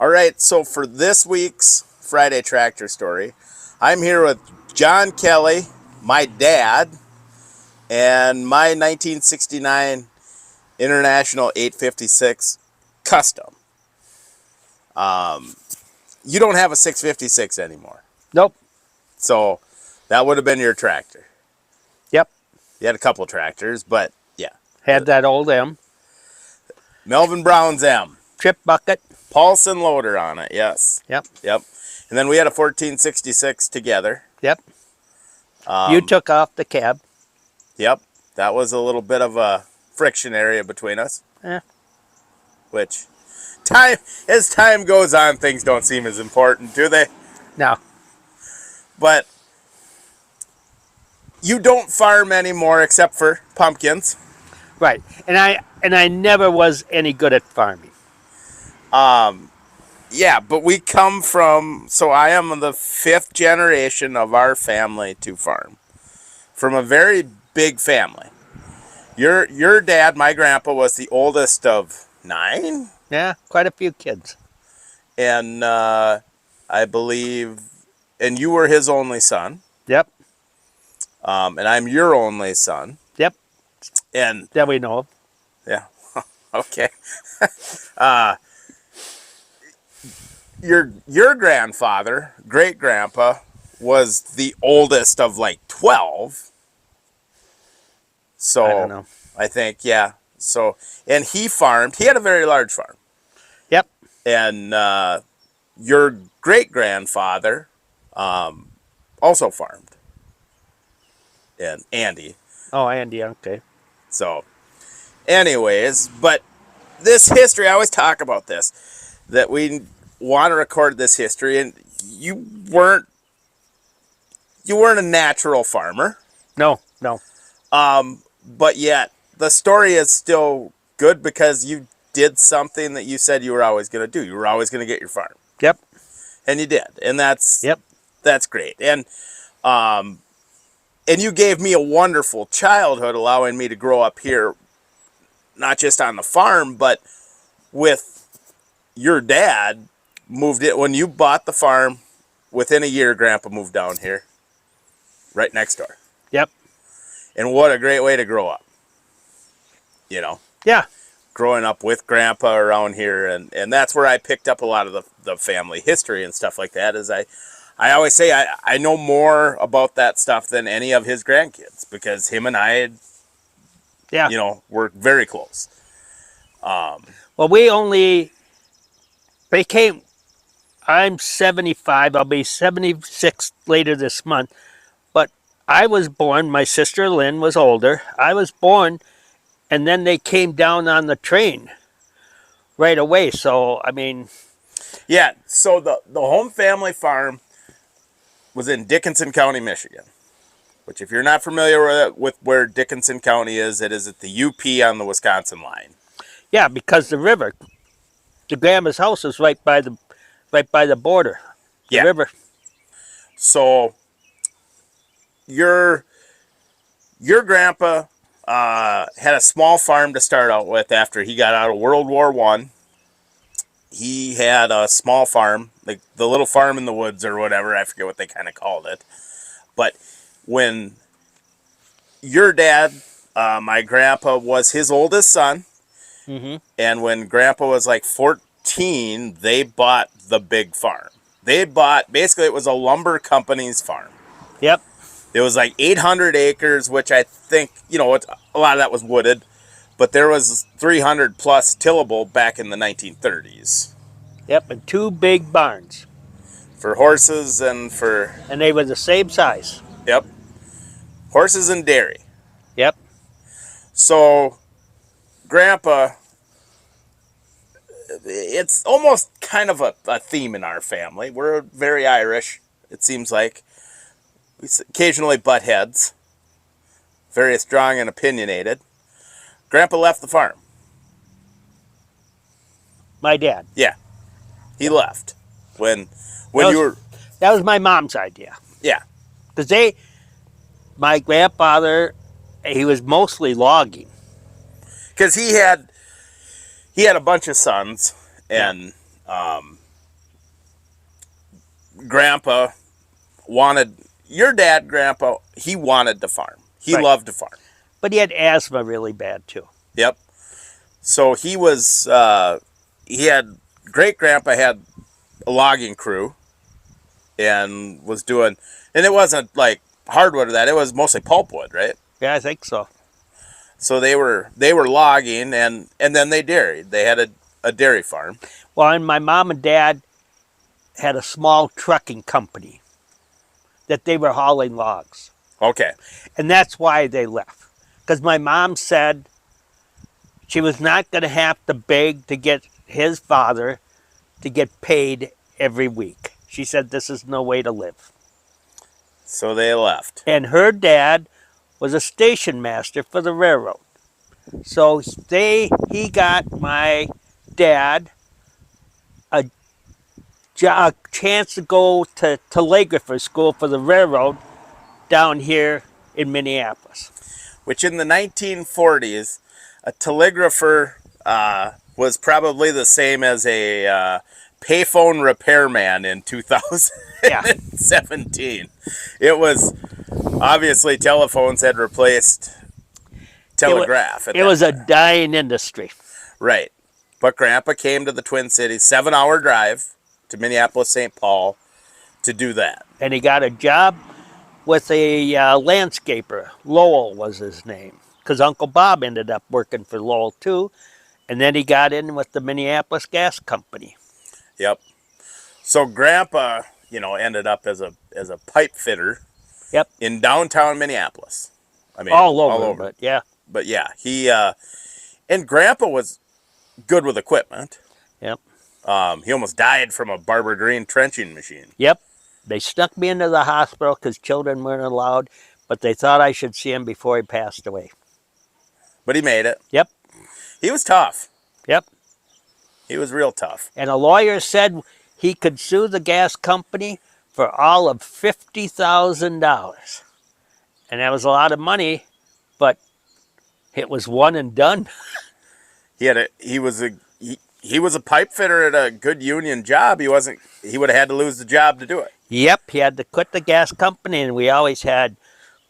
All right, so for this week's Friday Tractor Story, I'm here with John Kelly, my dad, and my 1969 International 856 Custom. You don't have a 656 anymore, Nope. so that would have been your tractor. Yep. You had a couple tractors, but yeah. Had that old M. Melvin Brown's M. Trip bucket. Paulson loader on it, yes. Yep. Yep. And then we had a 1466 together. Yep. You took off the cab. Yep. That was a little bit of a friction area between us. Eh. Which, as time goes on, things don't seem as important, do they? No. But you don't farm anymore except for pumpkins. Right. And I never was any good at farming. Yeah, but we come from, so I am the fifth generation of our family to farm. From a very big family. Your dad, my grandpa, was the oldest of 9? Yeah, quite a few kids. And I believe, and you were his only son. Yep. And I'm your only son. Yep. And That we know of. yeah, okay. Your grandfather, great grandpa, was the oldest of like 12. So I don't know. I think, yeah. So, and he farmed. He had a very large farm. Yep. And your great grandfather also farmed. And Andy. Oh, Andy, okay. So, anyways, but this history, I always talk about this, that we want to record this history, and you weren't a natural farmer, No. but yet the story is still good because you did something that you said you were always going to do. You were always going to get your farm. Yep. And you did, and that's great. And you gave me a wonderful childhood, allowing me to grow up here, not just on the farm, but with your dad. Moved it when you bought the farm. Within a year, Grandpa moved down here, right next door. Yep. And what a great way to grow up. You know, Yeah. growing up with Grandpa around here, and that's where I picked up a lot of the family history and stuff like that. Is I always say I know more about that stuff than any of his grandkids, because him and I, were very close. Well, we only became. I'm 75. I'll be 76 later this month. But I was born. My sister Lynn was older. I was born, and then they came down on the train right away. So I mean, Yeah. So the home family farm was in Dickinson County, Michigan. Which, if you're not familiar with where Dickinson County is, it is at the UP on the Wisconsin line. yeah, because the river, the grandma's house is right by the border. The river. So your grandpa had a small farm to start out with after he got out of World War I. He had a small farm, like the little farm in the woods or whatever. I forget what they kind of called it. But when your dad, my grandpa, was his oldest son, and when Grandpa was like 14, they bought the big farm. They bought, basically it was a lumber company's farm. Yep. It was like 800 acres, which I think, a lot of that was wooded, but there was 300 plus tillable back in the 1930s. Yep, and 2 big barns. For horses and for... And they were the same size. Yep. Horses and dairy. Yep. So, Grandpa... It's almost kind of a theme in our family. We're very Irish, it seems like. We occasionally butt heads. Very strong and opinionated. Grandpa left the farm. My dad. Yeah. He left. When That you were... That was my mom's idea. Yeah. Because my grandfather, he was mostly logging. Because he had a bunch of sons, and Grandpa wanted your dad, Grandpa. He wanted to farm. He Right. loved to farm. But he had asthma really bad too. Yep. So he was. He had great grandpa had a logging crew, and was doing. And it wasn't like hardwood or that. It was mostly pulpwood, right? Yeah, I think so. So they were logging, and then they dairied. They had a dairy farm. Well, and my mom and dad had a small trucking company that they were hauling logs. Okay. And that's why they left. Because my mom said she was not going to have to beg to get his father to get paid every week. She said this is no way to live. So they left. And her dad was a station master for the railroad. So he got my dad a chance to go to telegrapher school for the railroad down here in Minneapolis. Which in the 1940s, a telegrapher was probably the same as a payphone repairman in 2017. It was obviously telephones had replaced telegraph. It was a dying industry. Right. But Grandpa came to the Twin Cities, 7-hour drive to Minneapolis, St. Paul, to do that. And he got a job with a landscaper. Lowell was his name. Because Uncle Bob ended up working for Lowell too. And then he got in with the Minneapolis Gas Company. Yep. So Grandpa, ended up as a pipe fitter. Yep. In downtown Minneapolis. I mean, all over. But yeah. But yeah, he and Grandpa was good with equipment. Yep. He almost died from a Barber Green trenching machine. Yep. They snuck me into the hospital because children weren't allowed, but they thought I should see him before he passed away. But he made it. Yep. He was tough. Yep. He was real tough. And a lawyer said he could sue the gas company for all of $50,000. And that was a lot of money, but it was one and done. He was a pipe fitter at a good union job. He would have had to lose the job to do it. Yep, he had to quit the gas company, and we always had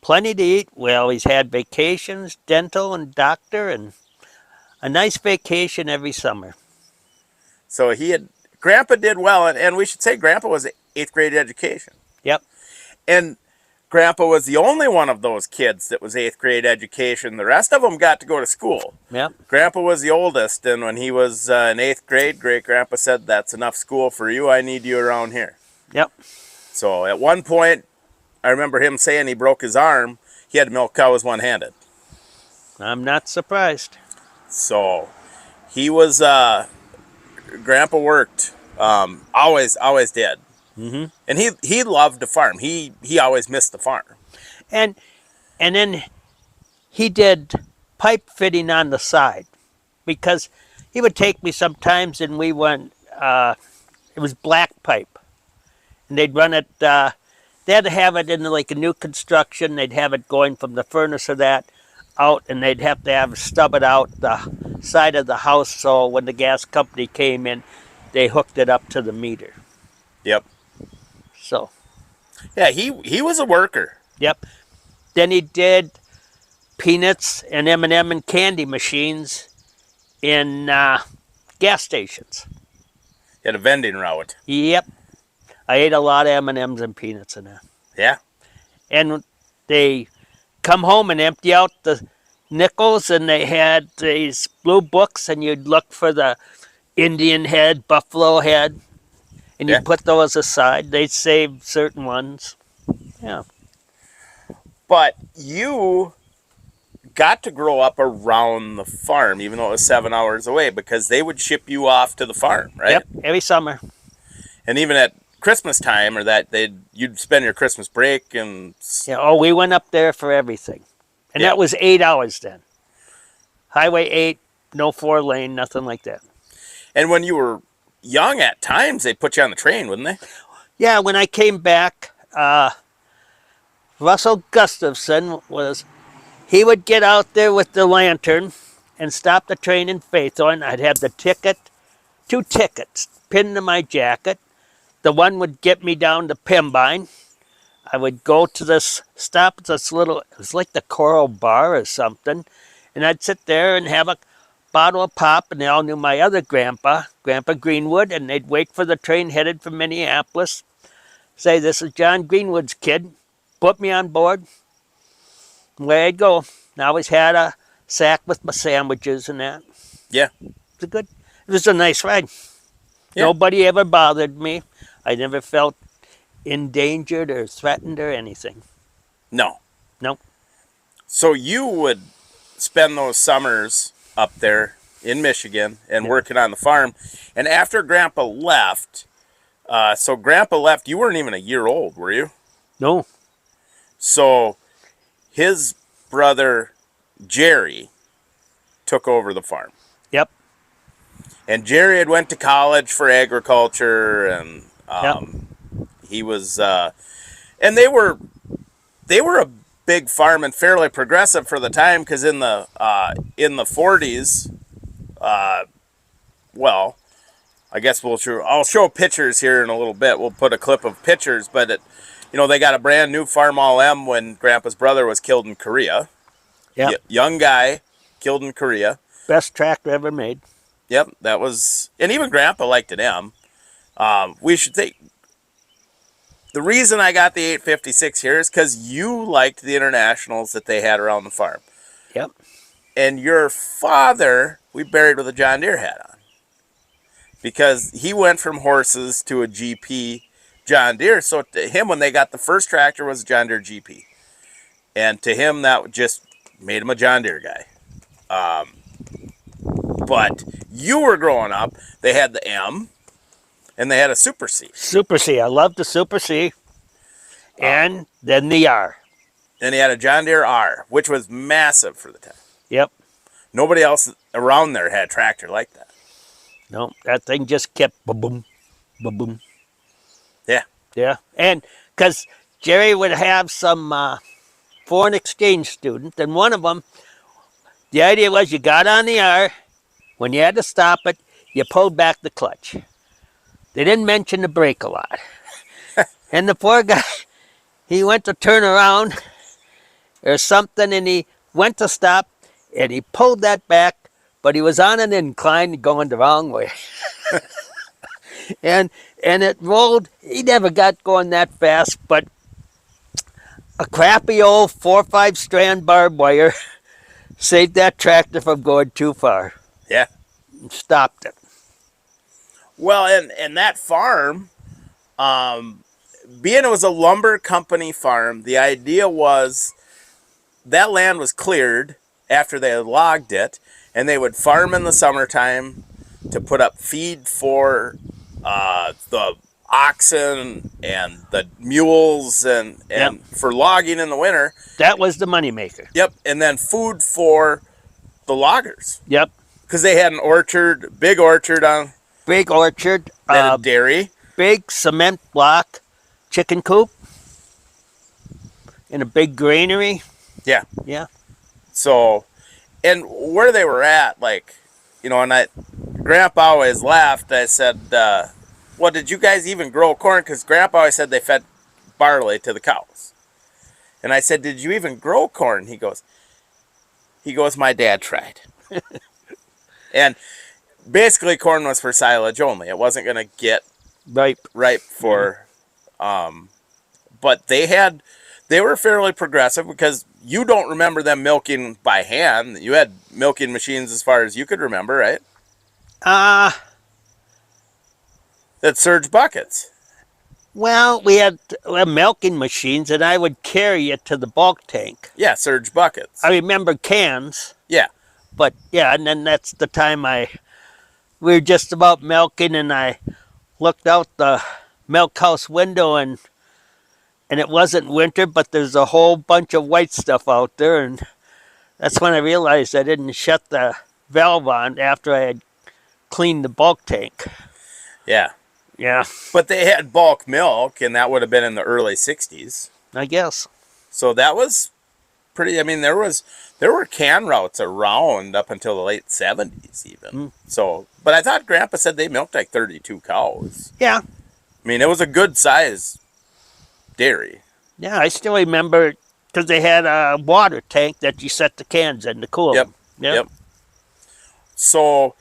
plenty to eat. We always had vacations, dental and doctor, and a nice vacation every summer. So Grandpa did well, and we should say Grandpa was 8th grade education. Yep. And Grandpa was the only one of those kids that was 8th grade education. The rest of them got to go to school. Yep. Grandpa was the oldest, and when he was in 8th grade, Great-Grandpa said, "That's enough school for you. I need you around here." Yep. So at one point, I remember him saying he broke his arm. He had to milk cows one-handed. I'm not surprised. So he was, Grandpa worked, always did. Mm-hmm. And he loved to farm. He always missed the farm. And then he did pipe fitting on the side, because he would take me sometimes and we went, it was black pipe. And they'd run it, they had to have it in like a new construction. They'd have it going from the furnace of that out, and they'd have to stub it out the side of the house, so when the gas company came in, they hooked it up to the meter. Yep. So. Yeah, he was a worker. Yep. Then he did peanuts and M&M and candy machines in gas stations. He had a vending route. Yep. I ate a lot of M&Ms and peanuts in there. Yeah. And they come home and empty out the nickels, and they had these blue books, and you'd look for the Indian head, buffalo head, and you'd put those aside. They'd save certain ones. Yeah. But you got to grow up around the farm, even though it was 7 hours away, because they would ship you off to the farm, right? Yep, every summer. And even at Christmas time, or you'd spend your Christmas break and. Yeah. Oh, we went up there for everything, and that was 8 hours then. Highway 8, no 4-lane, nothing like that. And when you were young, at times they'd put you on the train, wouldn't they? Yeah. When I came back, Russell Gustafson he would get out there with the lantern and stop the train in Faithorn. I'd have the ticket, 2 tickets pinned to my jacket. the one would get me down to Pembine. I would go to this stop at this little, it was like the Coral Bar or something, and I'd sit there and have a bottle of pop, and they all knew my other grandpa, Grandpa Greenwood, and they'd wait for the train headed for Minneapolis, say, "This is John Greenwood's kid," put me on board, and away I'd go. And I always had a sack with my sandwiches and that. Yeah. It was a nice ride. Yeah. Nobody ever bothered me. I never felt endangered or threatened or anything. No. No. So you would spend those summers up there in Michigan and working on the farm. And after Grandpa left, you weren't even a year old, were you? No. So his brother Jerry took over the farm. Yep. And Jerry had went to college for agriculture, and Yep. he was, and they were a big farm and fairly progressive for the time, because in the 40s, well, I guess I'll show pictures here in a little bit. We'll put a clip of pictures, but they got a brand new Farm All M when Grandpa's brother was killed in Korea. Yep. Young guy killed in Korea. Best tractor ever made. Yep, that was, and even Grandpa liked an M. We should think. The reason I got the 856 here is because you liked the Internationals that they had around the farm. Yep. And your father, we buried with a John Deere hat on. Because he went from horses to a GP John Deere. So to him, when they got the first tractor, was a John Deere GP. And to him, that just made him a John Deere guy. But you were growing up, they had the M, and they had a Super C. Super C. I loved the Super C. And then the R. And he had a John Deere R, which was massive for the time. Yep. Nobody else around there had a tractor like that. No, that thing just kept ba-boom, ba-boom. Yeah. Yeah. And because Jerry would have some foreign exchange student, and one of them, the idea was you got on the R, when you had to stop it, you pulled back the clutch. They didn't mention the brake a lot. And the poor guy, he went to turn around or something, and he went to stop, and he pulled that back, but he was on an incline going the wrong way. and it rolled. He never got going that fast, but a crappy old 4-5 strand barbed wire saved that tractor from going too far. Yeah. And stopped it. Well, and that farm, being it was a lumber company farm, the idea was that land was cleared after they had logged it, and they would farm in the summertime to put up feed for the oxen and the mules and Yep. for logging in the winter. That was the moneymaker. Yep, and then food for the loggers. Yep. Because they had an orchard, big orchard on Big orchard. they had a dairy. Big cement block chicken coop. In a big granary. Yeah. Yeah. So, and where they were at, like, and Grandpa always laughed. I said, well, did you guys even grow corn? Because Grandpa always said they fed barley to the cows. And I said, did you even grow corn? He goes, my dad tried. And basically corn was for silage only. It wasn't going to get ripe for, but they were fairly progressive, because you don't remember them milking by hand. You had milking machines as far as you could remember, right? That surge buckets. Well, we had milking machines, and I would carry it to the bulk tank. Yeah, surge buckets. I remember cans. Yeah. But yeah, and then that's the time we were just about milking, and I looked out the milk house window, and it wasn't winter, but there's a whole bunch of white stuff out there, and that's when I realized I didn't shut the valve on after I had cleaned the bulk tank. Yeah. Yeah. But they had bulk milk, and that would have been in the early 60s. I guess. So that was pretty, I mean, there were can routes around up until the late 70s even. So, but I thought Grandpa said they milked like 32 cows. Yeah. mean, it was a good size dairy. Yeah, I still remember because they had a water tank that you set the cans in to cool Yep. them. Yep. Yep. So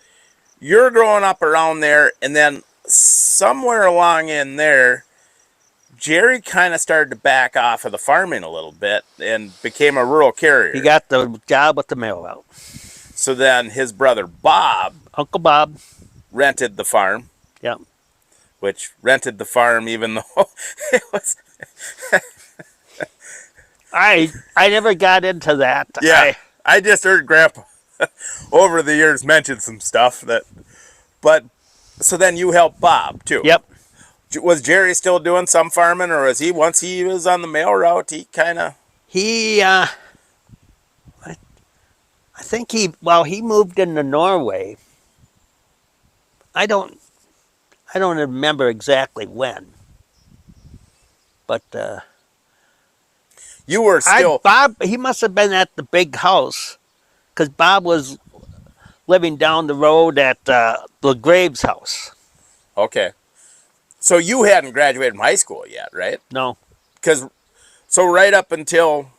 you're growing up around there, and then somewhere along in there, Jerry kind of started to back off of the farming a little bit and became a rural carrier. He got the job with the mail route. So then his brother Bob Uncle Bob. rented the farm. Yep. Which rented the farm even though it was. I never got into that. Yeah, I just heard Grandpa over the years mention some stuff that. But so then you helped Bob too. Yep. Was Jerry still doing some farming, or was he once he was on the mail route? He kind of. I think he moved into Norway. I don't remember exactly when. But You were still. Bob, he must have been at the big house because Bob was living down the road at the Graves house. Okay. So you hadn't graduated from high school yet, right? No. Because so right up until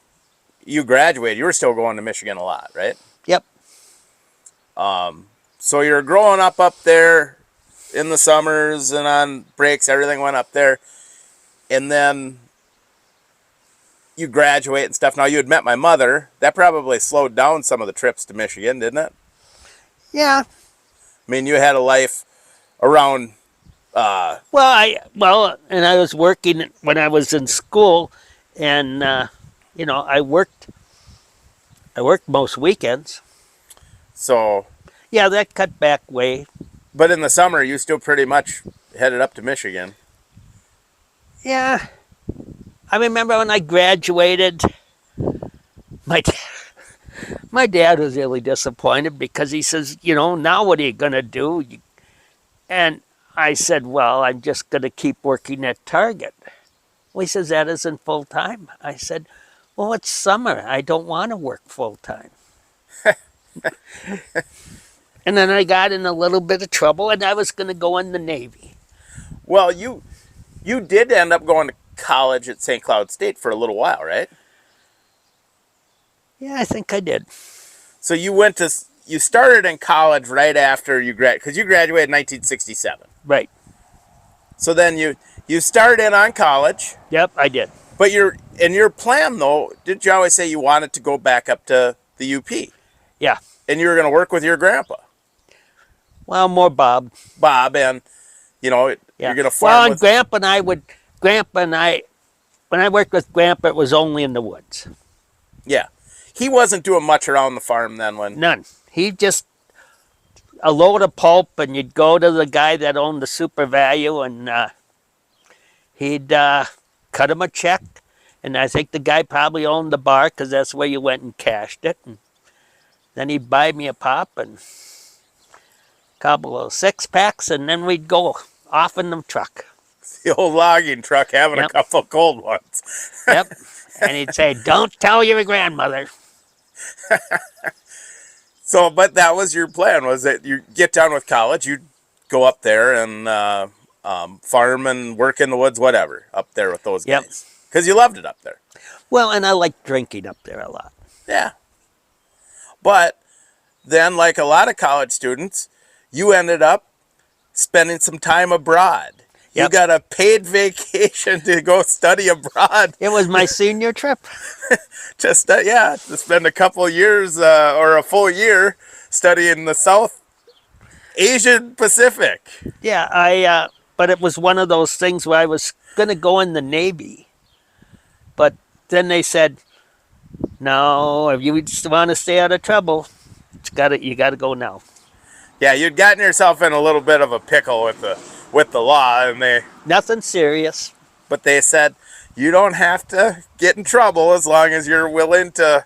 you graduated, you were still going to Michigan a lot, right? Yep. So you're growing up there in the summers and on breaks, everything went up there. And then you graduate and stuff. Now you had met my mother. That probably slowed down some of the trips to Michigan, didn't it? Yeah. I mean, you had a life around. And I was working when I was in school, and I worked most weekends. So. Yeah, that cut back way. But in the summer, you still pretty much headed up to Michigan. Yeah. I remember when I graduated, my dad was really disappointed because he says, now what are you going to do? And I said, well, I'm just going to keep working at Target. Well, he says, that isn't full time. I said, well, it's summer. I don't want to work full time. And then I got in a little bit of trouble, and I was going to go in the Navy. Well, you did end up going to college at St. Cloud State for a little while, right? Yeah, I think I did. So you started in college right after you because you graduated in 1967. Right. So then you started in on college. Yep, I did. But your plan though, did you always say you wanted to go back up to the UP? Yeah. And you were going to work with your grandpa? Well, more Bob. Bob, and you're going to farm. Well, and Grandpa and I, when I worked with Grandpa, it was only in the woods. Yeah. He wasn't doing much around the farm then when. None. He just a load of pulp, and you'd go to the guy that owned the Super Value, and he'd cut him a check, and I think the guy probably owned the bar because that's where you went and cashed it. And then he'd buy me a pop and a couple of 6-packs, and then we'd go off in the truck. The old logging truck having a couple of cold ones. Yep. And he'd say, don't tell your grandmother. So, but that was your plan, was that you get done with college, you'd go up there and farm and work in the woods, whatever, up there with those guys. Because you loved it up there. Well, and I liked drinking up there a lot. Yeah. But then, like a lot of college students, you ended up spending some time abroad. Yep. You got a paid vacation to go study abroad. It was my senior trip. to spend a couple of years or a full year studying the South Asian Pacific. Yeah, but it was one of those things where I was going to go in the Navy. But then they said, no, if you just want to stay out of trouble, you got to go now. Yeah, you'd gotten yourself in a little bit of a pickle with the law, and nothing serious. But they said you don't have to get in trouble as long as you're willing to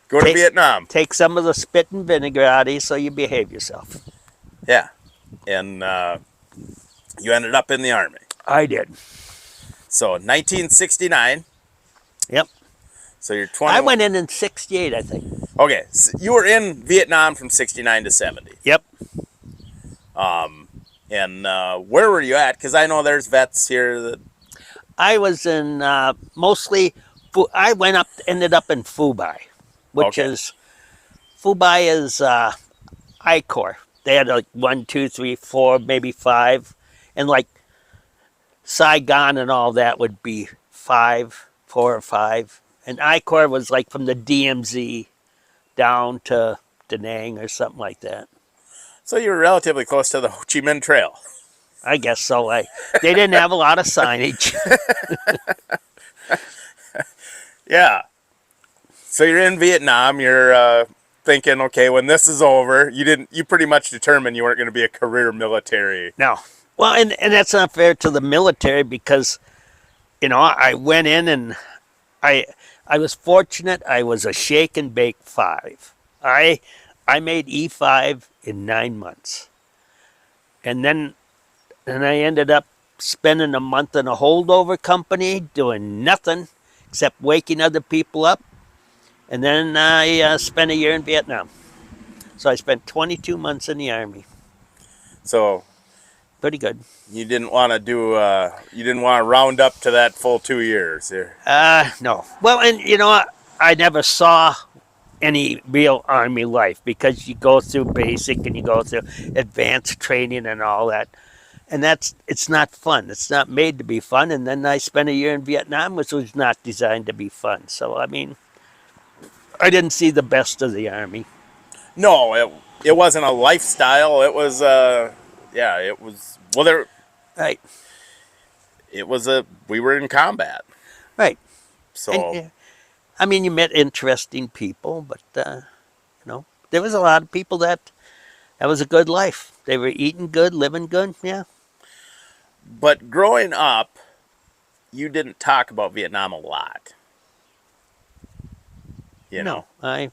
go to Vietnam. Take some of the spit and vinegar out of you so you behave yourself. Yeah, and you ended up in the Army. I did. So 1969. Yep. So you're 20. I went in 68, I think. Okay, so you were in Vietnam from 69 to 70. Yep. And where were you at? Because I know there's vets here that. I was in mostly. I ended up in Fubai, which Okay. is Fubai is I Corps. They had like 1, 2, 3, 4, maybe 5, and like Saigon and all that would be 5, 4 or 5, and I Corps was like from the DMZ down to Da Nang or something like that. So you were relatively close to the Ho Chi Minh Trail. I guess so. They didn't have a lot of signage. Yeah. So you're in Vietnam. You're thinking, okay, when this is over, you pretty much determined you weren't going to be a career military. No. Well, and that's not fair to the military because, I went in and I I was fortunate. I was a shake and bake 5. I made E5 in 9 months. And then I ended up spending a month in a holdover company doing nothing except waking other people up. And then I spent a year in Vietnam. So I spent 22 months in the Army. So Pretty good. you didn't want to you didn't want to round up to that full 2 years. No. Well, and I never saw any real Army life because you go through basic and you go through advanced training and all that. And it's not fun. It's not made to be fun. And then I spent a year in Vietnam, which was not designed to be fun. So, I mean, I didn't see the best of the Army. No, it wasn't a lifestyle. It was yeah, it was well there Right, it was a we were in combat. right. And, So I mean, you met interesting people, but, there was a lot of people that was a good life. They were eating good, living good. Yeah. but growing up, you didn't talk about Vietnam a lot, you know. No, I.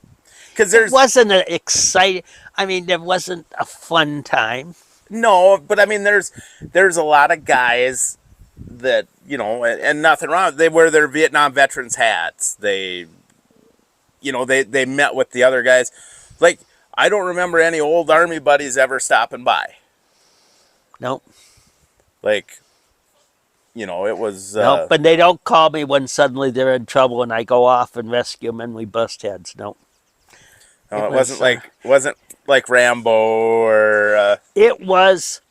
Cuz It there's wasn't an exciting. I mean, there wasn't a fun time. no, but I mean there's a lot of guys that, and nothing wrong. They wear their Vietnam veterans hats. They met with the other guys. Like I don't remember any old army buddies ever stopping by. No, Like, it was no. But they don't call me when suddenly they're in trouble and I go off and rescue them and we bust heads. No, no, it it was. wasn't like Rambo or It was.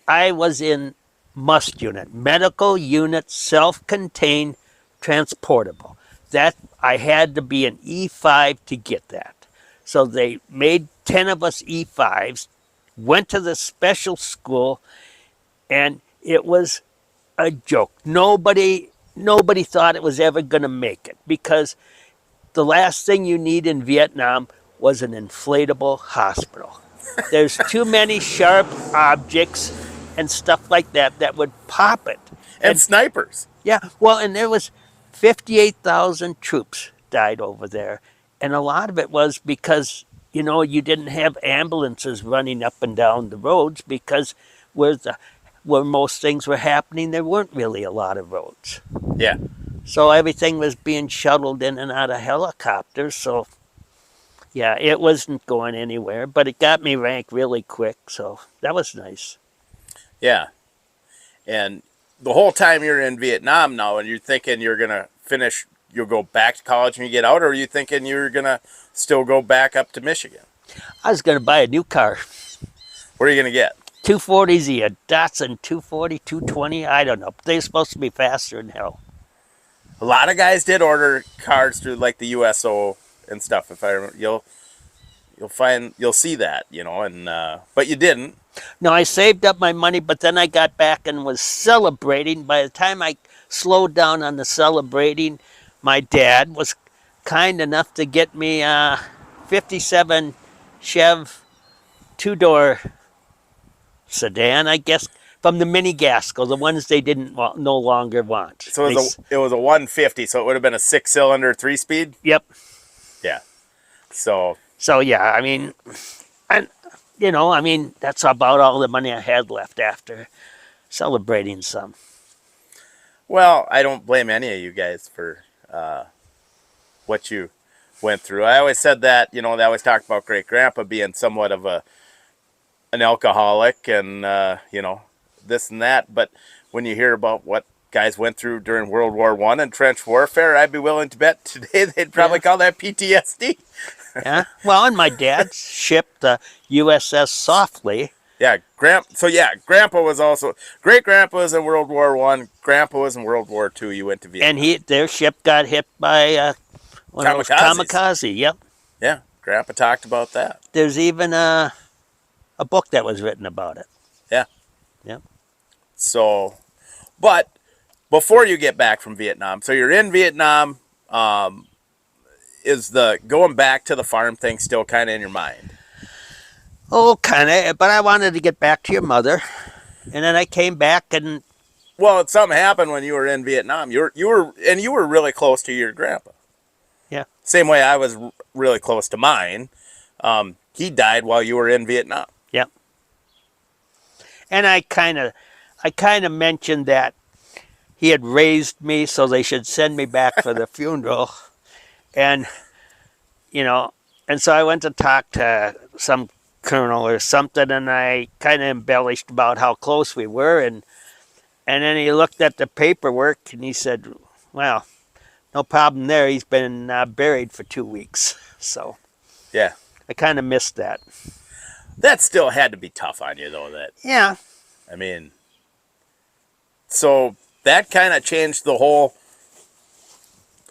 I was in MUST unit, medical unit, self-contained, transportable. That I had to be an E5 to get that. So they made 10 of us E5s, went to the special school, and it was a joke. Nobody thought it was ever going to make it because the last thing you need in Vietnam was an inflatable hospital. There's too many sharp objects and stuff like that would pop it. and And snipers. yeah, well, and there was 58,000 troops died over there, and a lot of it was because you didn't have ambulances running up and down the roads because where most things were happening, there weren't really a lot of roads. Yeah. So everything was being shuttled in and out of helicopters. So yeah, it wasn't going anywhere, but it got me ranked really quick. So that was nice. Yeah. And the whole time you're in Vietnam now and you're thinking you're going to finish, you'll go back to college when you get out, or are you thinking you're going to still go back up to Michigan? I was going to buy a new car. What are you going to get? 240Z, a Datsun 240, 220, I don't know. They're supposed to be faster than hell. A lot of guys did order cars through like the USO and stuff. If I remember, you'll see that, and but you didn't. No, I saved up my money, but then I got back and was celebrating. By the time I slowed down on the celebrating, my dad was kind enough to get me a 57 Chev 2-door sedan, I guess, from the mini Gasco, the ones they didn't no longer want. So it was a 150, so it would have been a 6-cylinder 3-speed. Yep. Yeah. So Yeah, I mean, and that's about all the money I had left after celebrating some. well, I don't blame any of you guys for what you went through. I always said that, they always talk about great grandpa being somewhat of an alcoholic and this and that. But when you hear about what guys went through during World War I and trench warfare, I'd be willing to bet today they'd probably Yeah. call that PTSD. Yeah. Well, and my dad shipped the USS Softly. Yeah, Grandpa was also great. Grandpa was in World War I. Grandpa was in World War II. You went to And Vietnam. their ship got hit by one of those Kamikazes. kamikaze. Yep. Yeah, Grandpa talked about that. There's even a book that was written about it. Yeah. Yep. So, but before you get back from Vietnam, so you're in Vietnam. Is the going back to the farm thing still kind of in your mind? Oh, kind of. But I wanted to get back to your mother, and then I came back, and Well, something happened when you were in Vietnam. You were really close to your grandpa. yeah, Same way I was really close to mine. He died while you were in Vietnam. yeah. And I kind of mentioned that he had raised me, so they should send me back for the funeral, and you know, and so I went to talk to some colonel or something, and I kind of embellished about how close we were, and then he looked at the paperwork and he said, "Well, no problem there. He's been buried for 2 weeks." So Yeah, I kind of missed that. that still had to be tough on you, though. Yeah, I mean, so that kind of changed the whole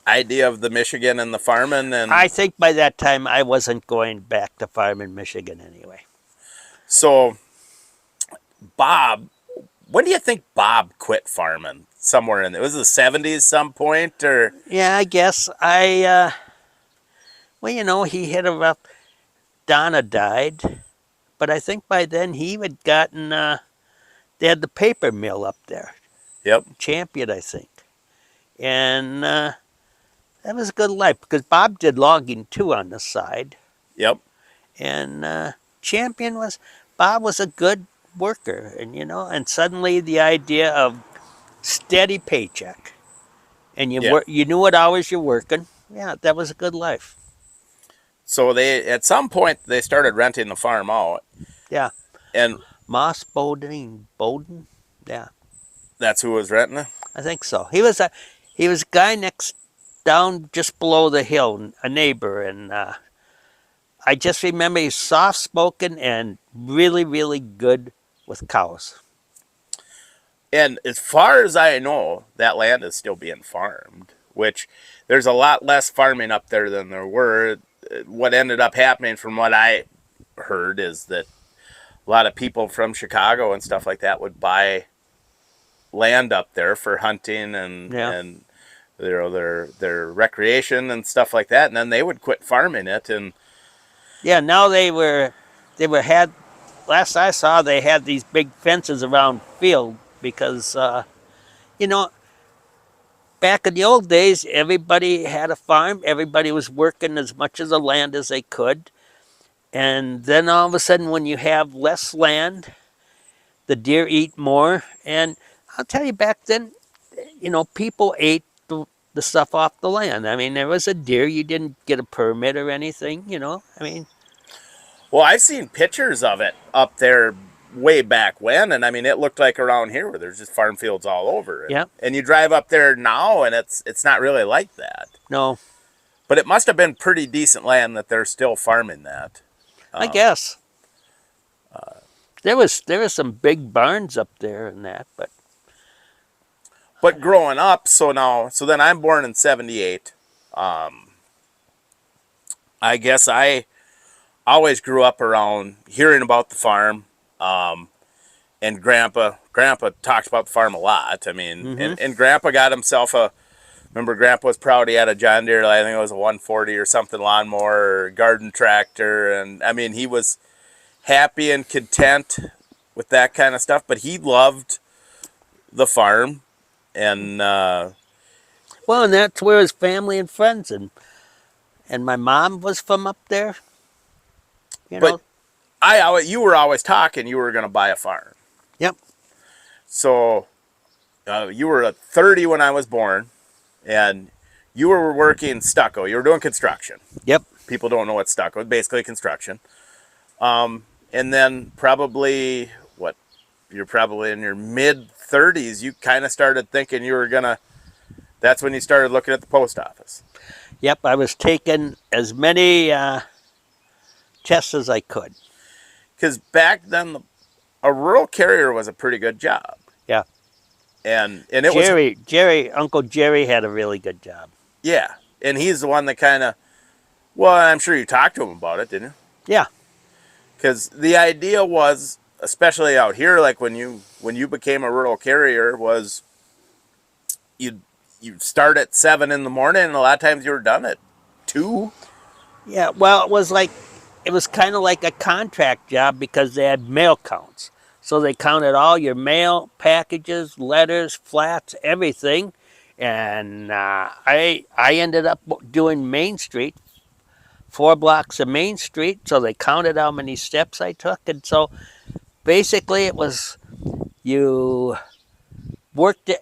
idea of the Michigan and the farming. And I think by that time I wasn't going back to farm in Michigan anyway. so, Bob, when do you think Bob quit farming? Somewhere in there, was it the 70s, some point, or Yeah, I guess well, he hit a rough. Donna died, but I think by then he had gotten. They had the paper mill up there, yep, Champion, I think, and that was a good life because Bob did logging too on the side, yep. and Champion was Bob was a good worker, and suddenly the idea of steady paycheck, and Yeah. you knew what hours you're working. Yeah, that was a good life. So they at some point they started renting the farm out, Yeah, and Moss Bowden. Yeah, that's who was renting it. I think so. He was a guy next down just below the hill, a neighbor, and I just remember he's soft spoken and really, really good with cows. And as far as I know, that land is still being farmed, which there's a lot less farming up there than there were. What ended up happening, from what I heard, is that a lot of people from Chicago and stuff like that would buy land up there for hunting and Yeah. and their recreation and stuff like that, and then they would quit farming it. And Yeah, now had last I saw they had these big fences around field because you know back in the old days everybody had a farm, everybody was working as much of the land as they could, and then all of a sudden when you have less land, the deer eat more, and I'll tell you back then, people ate the stuff off the land. I mean, there was a deer, you didn't get a permit or anything, I mean, well, I've seen pictures of it up there way back when, and I mean, it looked like around here where there's just farm fields all over. Yeah. And you drive up there now, and it's not really like that. no, But it must have been pretty decent land that they're still farming that. I guess. There was some big barns up there and that, But growing up, so then I'm born in '78. I guess I always grew up around hearing about the farm, and Grandpa talks about the farm a lot. I mean, and Grandpa got himself remember Grandpa was proud he had a John Deere, I think it was a 140 or something lawnmower or garden tractor, and I mean he was happy and content with that kind of stuff, but he loved the farm. And well, and that's where his family and friends and my mom was from up there. But you were always talking you were going to buy a farm. Yep. So you were 30 when I was born, and you were working stucco. You were doing construction. Yep. People don't know what stucco is. Basically construction. and then probably what, you're probably in your mid 30s, you kind of started thinking you were gonna. That's when you started looking at the post office. Yep, I was taking as many tests as I could. Because back then, a rural carrier was a pretty good job, Yeah. and it was, Uncle Jerry had a really good job. yeah, and he's the one that kind of, well, I'm sure you talked to him about it, didn't you? Yeah. Because the idea was, especially out here, like when you became a rural carrier, was you you start at 7 in the morning, and a lot of times you were done at 2. Yeah. Well, it was kind of like a contract job because they had mail counts. So they counted all your mail packages, letters, flats, everything. And I ended up doing Main Street, 4 blocks of Main Street. So they counted how many steps I took. And so basically it was you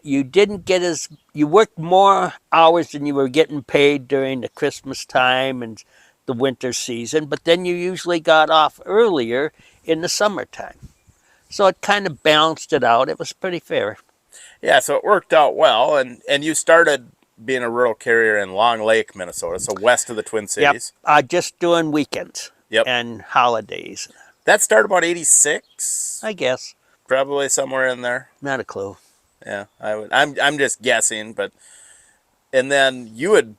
you didn't get as you worked more hours than you were getting paid during the Christmas time and the winter season, but then you usually got off earlier in the summertime. So it kind of balanced it out. It was pretty fair. Yeah, so it worked out well, and you started being a rural carrier in Long Lake, Minnesota, so west of the Twin Yep. Cities. Just doing weekends Yep. and holidays, That started about 86, I guess. probably somewhere in there. Not a clue. Yeah, I'm just guessing, but and then you had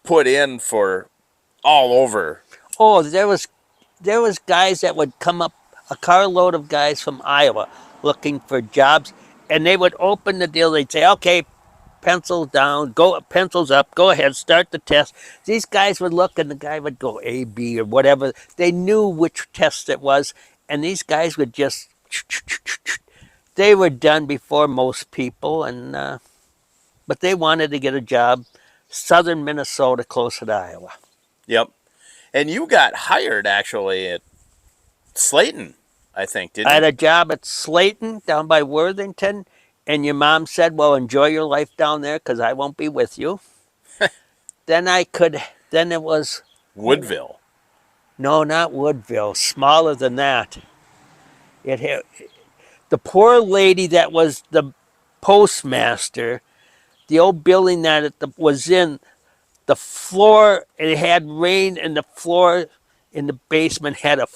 put in for all over. Oh, there was guys that would come up, a carload of guys from Iowa looking for jobs, and they would open the deal. They'd say, "Okay, pencils down, go pencils up, go ahead, start the test." These guys would look, and the guy would go A, B, or whatever. They knew which test it was, and these guys would just they were done before most people, and but they wanted to get a job, southern Minnesota, close to Iowa. Yep. And you got hired actually at Slayton, I think, I didn't had you? a job at Slayton down by Worthington, and your mom said, "Well, enjoy your life down there because I won't be with you." Then I could, then it was, Woodville. no, not Woodville, smaller than that. It had, the poor lady that was the postmaster, the old building that was in, the floor, it had rain, and the floor in the basement had a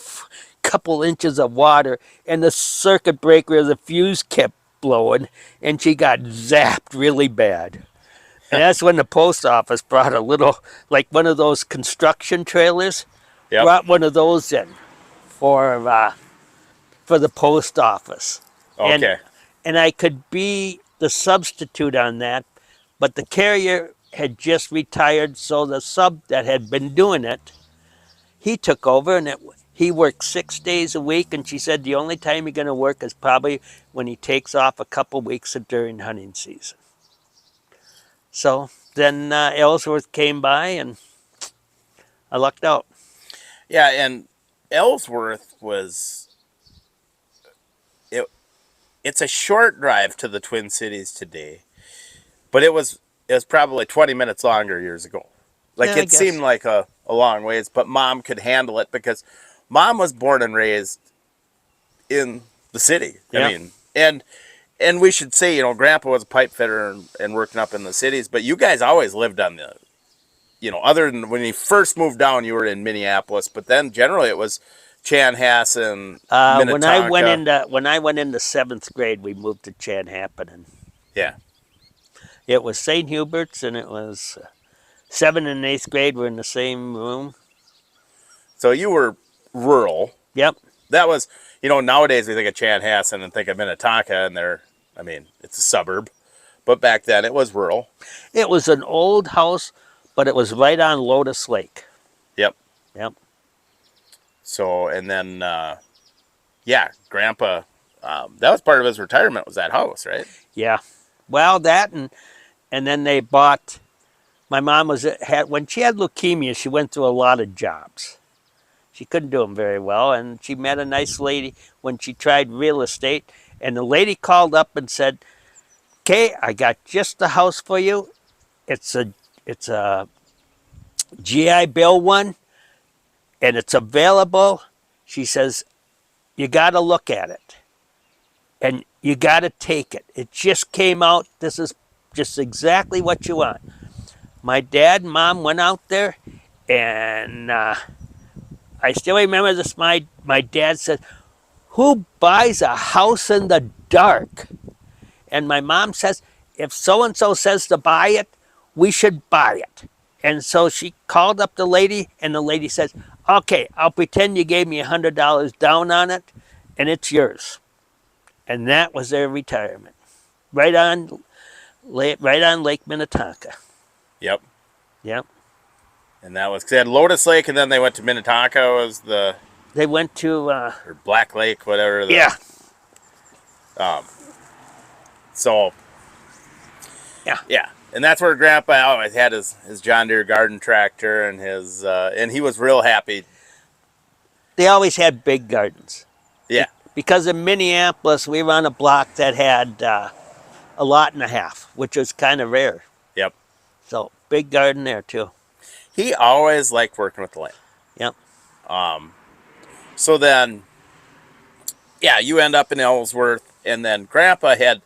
couple inches of water, and the circuit breaker, the fuse kept blowing, and she got zapped really bad. And that's when the post office brought a little, like one of those construction trailers, Yep. brought one of those in for for the post office, and Okay. and I could be the substitute on that, but the carrier had just retired, so the sub that had been doing it, he took over, and he worked 6 days a week, and she said the only time you're going to work is probably when he takes off a couple weeks during hunting season. So then Ellsworth came by, and I lucked out. Yeah, and Ellsworth was it. It's a short drive to the Twin Cities today, but it was probably 20 minutes longer years ago. Like Yeah, I it seemed guess. like a long ways, but mom could handle it because mom was born and raised in the city. I Yeah. mean, and we should say, grandpa was a pipe fitter and working up in the cities, but you guys always lived on the, other than when you first moved down, you were in Minneapolis, but then generally it was Chanhassen, Minnetonka. When I went into seventh grade, we moved to Chanhassen, and Yeah. it was St. Hubert's, and it was 7th and 8th grade were in the same room. So you were rural. Yep. That was, nowadays we think of Chanhassen and think of Minnetonka, and it's a suburb. But back then it was rural. It was an old house, but it was right on Lotus Lake. Yep. Yep. So, and then, yeah, Grandpa, that was part of his retirement, was that house, right? Yeah. Well, that and then they bought. My mom when she had leukemia, she went through a lot of jobs. She couldn't do them very well, and she met a nice lady when she tried real estate, and the lady called up and said, "Okay, I got just the house for you. It's a GI Bill one, and it's available." She says, you got to look at it. And you got to take it. It just came out. This is just exactly what you want. My dad and mom went out there, and I still remember this. My dad said, "Who buys a house in the dark?" And my mom says, "If so and so says to buy it, we should buy it." And so she called up the lady, and the lady says, "Okay, I'll pretend you gave me $100 down on it, and it's yours." And that was their retirement, right on Lake Minnetonka. Yep. Yep. And that was, 'cause they had Lotus Lake, and then they went to Minnetonka, was They went to or Black Lake, whatever. yeah. So, Yeah. yeah. And that's where Grandpa always had his John Deere garden tractor, and and he was real happy. They always had big gardens. Yeah. Because in Minneapolis, we were on a block that had a lot and a half, which was kind of rare. Yep. So big garden there too. He always liked working with the land. Yep. So then, yeah, you end up in Ellsworth, and then Grandpa had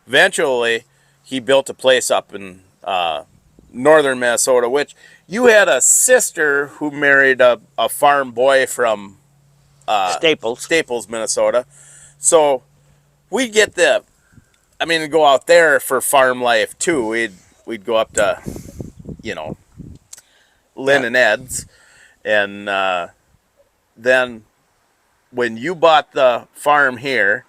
eventually he built a place up in northern Minnesota, which you had a sister who married a farm boy from Staples, Minnesota. So we'd get go out there for farm life too. We'd go up to, Lynn and Ed's, and then when you bought the farm here,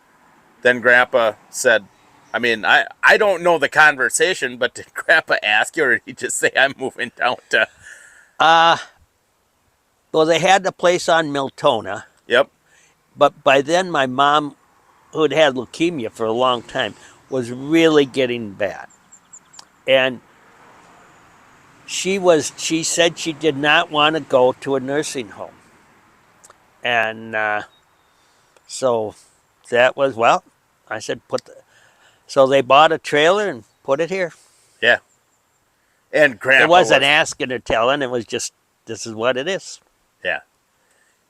then Grandpa said, I don't know the conversation, but did Grandpa ask you, or did he just say, "I'm moving down to"? Well, they had the place on Miltona. Yep. But by then, my mom, who had had leukemia for a long time, was really getting bad. And she said she did not want to go to a nursing home. And so that was, I said, so they bought a trailer and put it here. Yeah. And Grandpa It wasn't asking or telling. It was just, this is what it is. Yeah.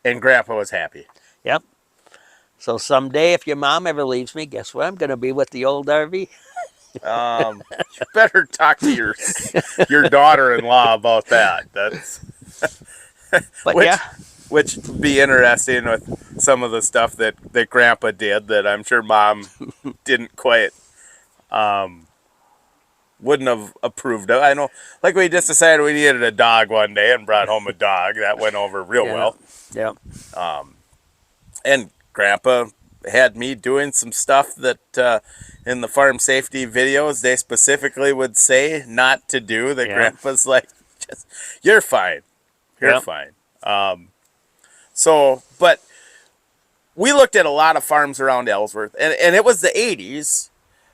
And Grandpa was happy. Yep. So someday, if your mom ever leaves me, guess where I'm going to be with the old RV? You better talk to your daughter-in-law about that. That's which would be interesting with some of the stuff that Grandpa did that I'm sure Mom didn't quite wouldn't have approved of. I know, like we just decided we needed a dog one day and brought home a dog. That went over real well. Yeah. And Grandpa had me doing some stuff that in the farm safety videos they specifically would say not to do. That Grandpa's like, you're fine. You're fine. But we looked at a lot of farms around Ellsworth, and it was the 80s.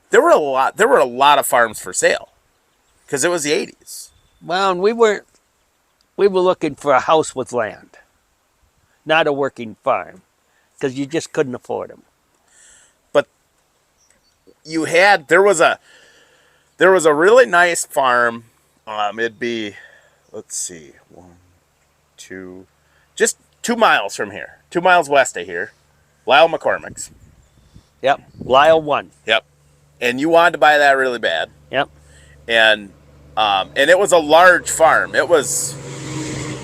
There were a lot of farms for sale because it was the 80s. Well, and we were looking for a house with land, not a working farm, because you just couldn't afford them. But there was a really nice farm. It'd be, let's see, 2 miles from here, 2 miles west of here, Lyle McCormick's. Yep, Lyle 1. Yep. And you wanted to buy that really bad. Yep. And it was a large farm. It was,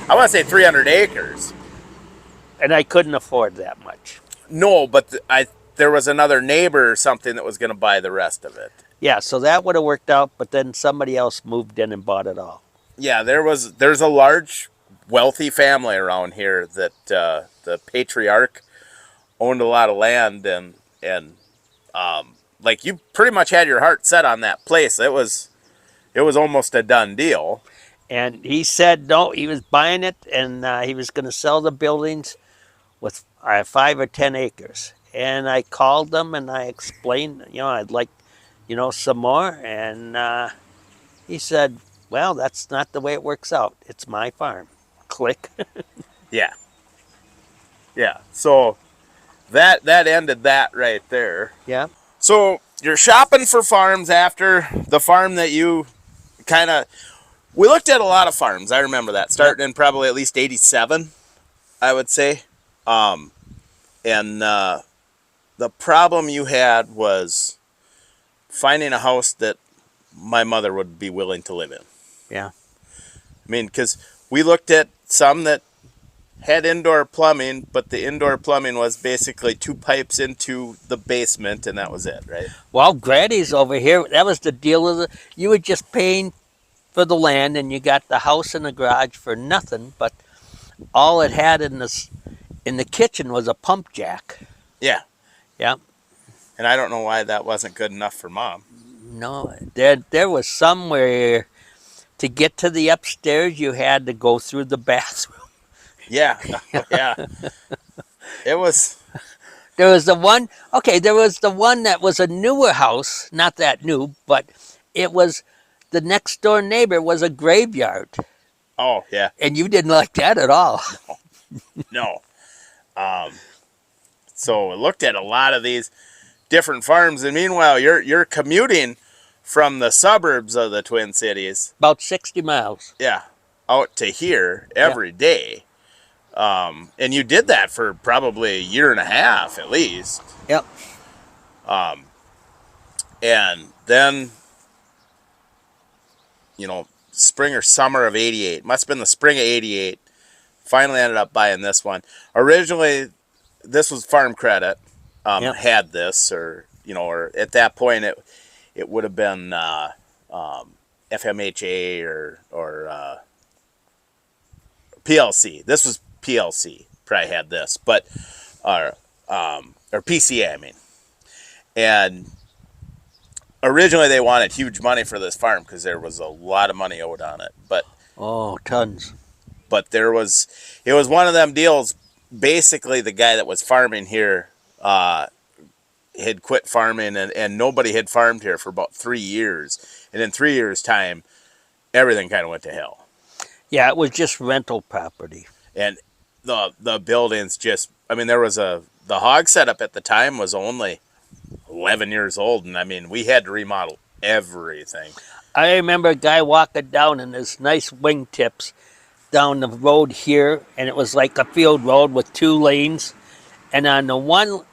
I want to say 300 acres. And I couldn't afford that much. No, but there was another neighbor or something that was going to buy the rest of it. Yeah, so that would have worked out, but then somebody else moved in and bought it all. Yeah, there's a large, wealthy family around here that the patriarch owned a lot of land, and like you pretty much had your heart set on that place. It was almost a done deal. And he said no, he was buying it, and he was going to sell the buildings with 5 or 10 acres. And I called them and I explained, I'd like, some more. And he said, well, that's not the way it works out. It's my farm. Click. Yeah. Yeah. So that ended that right there. Yeah. So you're shopping for farms after the farm that you we looked at a lot of farms. I remember that starting in probably at least 87, I would say. And the problem you had was finding a house that my mother would be willing to live in. Yeah. I mean, because we looked at some that had indoor plumbing, but the indoor plumbing was basically 2 pipes into the basement, and that was it, right? Well, Grady's over here. That was the deal. You were just paying for the land, and you got the house and the garage for nothing. But all it had in the kitchen was a pump jack. Yeah. Yeah. And I don't know why that wasn't good enough for Mom. No, there was somewhere to get to the upstairs. You had to go through the bathroom. Yeah. Yeah. It was. There was the one. Okay, there was the one that was a newer house, not that new, but it was the next door neighbor was a graveyard, Oh, yeah. and you didn't like that at all. No. So I looked at a lot of these different farms, and meanwhile, you're commuting from the suburbs of the Twin Cities, About 60 miles. yeah, out to here every day. And you did that for probably a year and a half at least. Yep. And then, spring or summer of '88, must have been the spring of '88, finally ended up buying this one. Originally, this was Farm Credit, Yep. had this, or at that point it would have been FMHA or PLC. This was PLC, probably had this, but or PCA, I mean. And originally they wanted huge money for this farm because there was a lot of money owed on it, but Oh, tons. it was one of them deals. Basically, the guy that was farming here had quit farming, and nobody had farmed here for about 3 years. And in 3 years' time, everything kind of went to hell. Yeah, it was just rental property. And the buildings just, I mean, the hog setup at the time was only 11 years old, and I mean, we had to remodel everything. I remember a guy walking down in his nice wingtips down the road here, and it was like a field road with 2 lanes, and on the one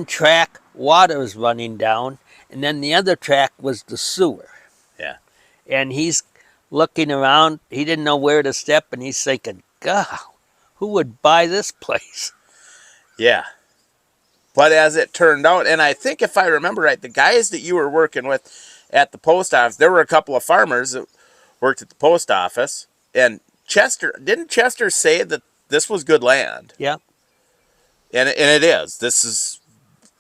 track, water was running down, and then the other track was the sewer. Yeah. And he's looking around. He didn't know where to step, and he's thinking, God, who would buy this place? Yeah. But as it turned out, and I think if I remember right, the guys that you were working with at the post office, there were a couple of farmers that worked at the post office, and didn't Chester say that this was good land? Yeah. And it is.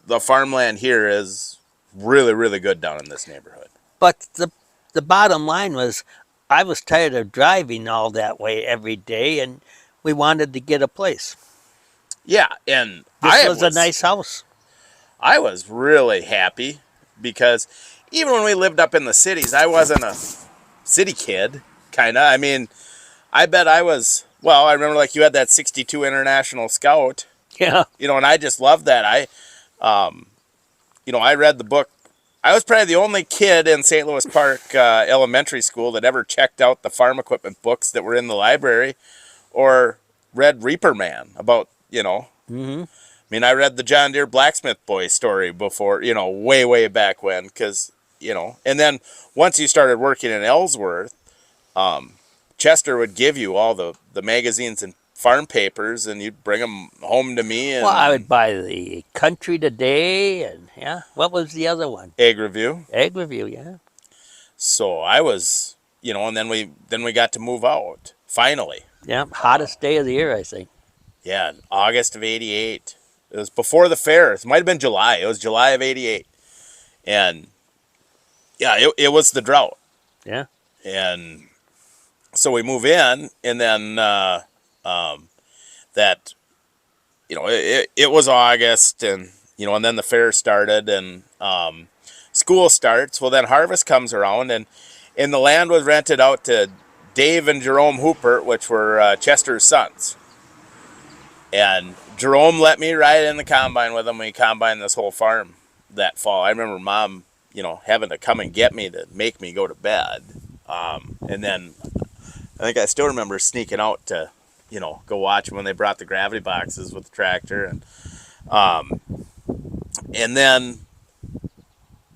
The farmland here is really, really good down in this neighborhood. But the bottom line was, I was tired of driving all that way every day, and we wanted to get a place. Yeah, and This was a nice house. I was really happy because even when we lived up in the cities, I wasn't a city kid, kind of. I mean, I bet I was, well, I remember like you had that 62 International Scout, Yeah. and I just loved that. I read the book. I was probably the only kid in St. Louis Park Elementary School that ever checked out the farm equipment books that were in the library or read Reaper Man about, Mm-hmm. I mean, I read the John Deere Blacksmith Boy story before, way, way back when, because, and then once you started working in Ellsworth, Chester would give you all the magazines and farm papers, and you'd bring them home to me. And Well, I would buy the Country Today, and yeah, what was the other one? Egg Review. Egg Review, yeah. So I was, and then we got to move out, finally. Yeah, hottest day of the year, I think. Yeah, August of '88. It was before the fair. It might have been July. It was July of '88. And, yeah, it was the drought. Yeah. And so we move in, and then it was August, and, and then the fair started, and school starts. Well, then harvest comes around, and the land was rented out to Dave and Jerome Hooper, which were Chester's sons. And Jerome let me ride in the combine with him when he combined this whole farm that fall. I remember Mom, having to come and get me to make me go to bed. And then I think I still remember sneaking out to, go watch when they brought the gravity boxes with the tractor. And And then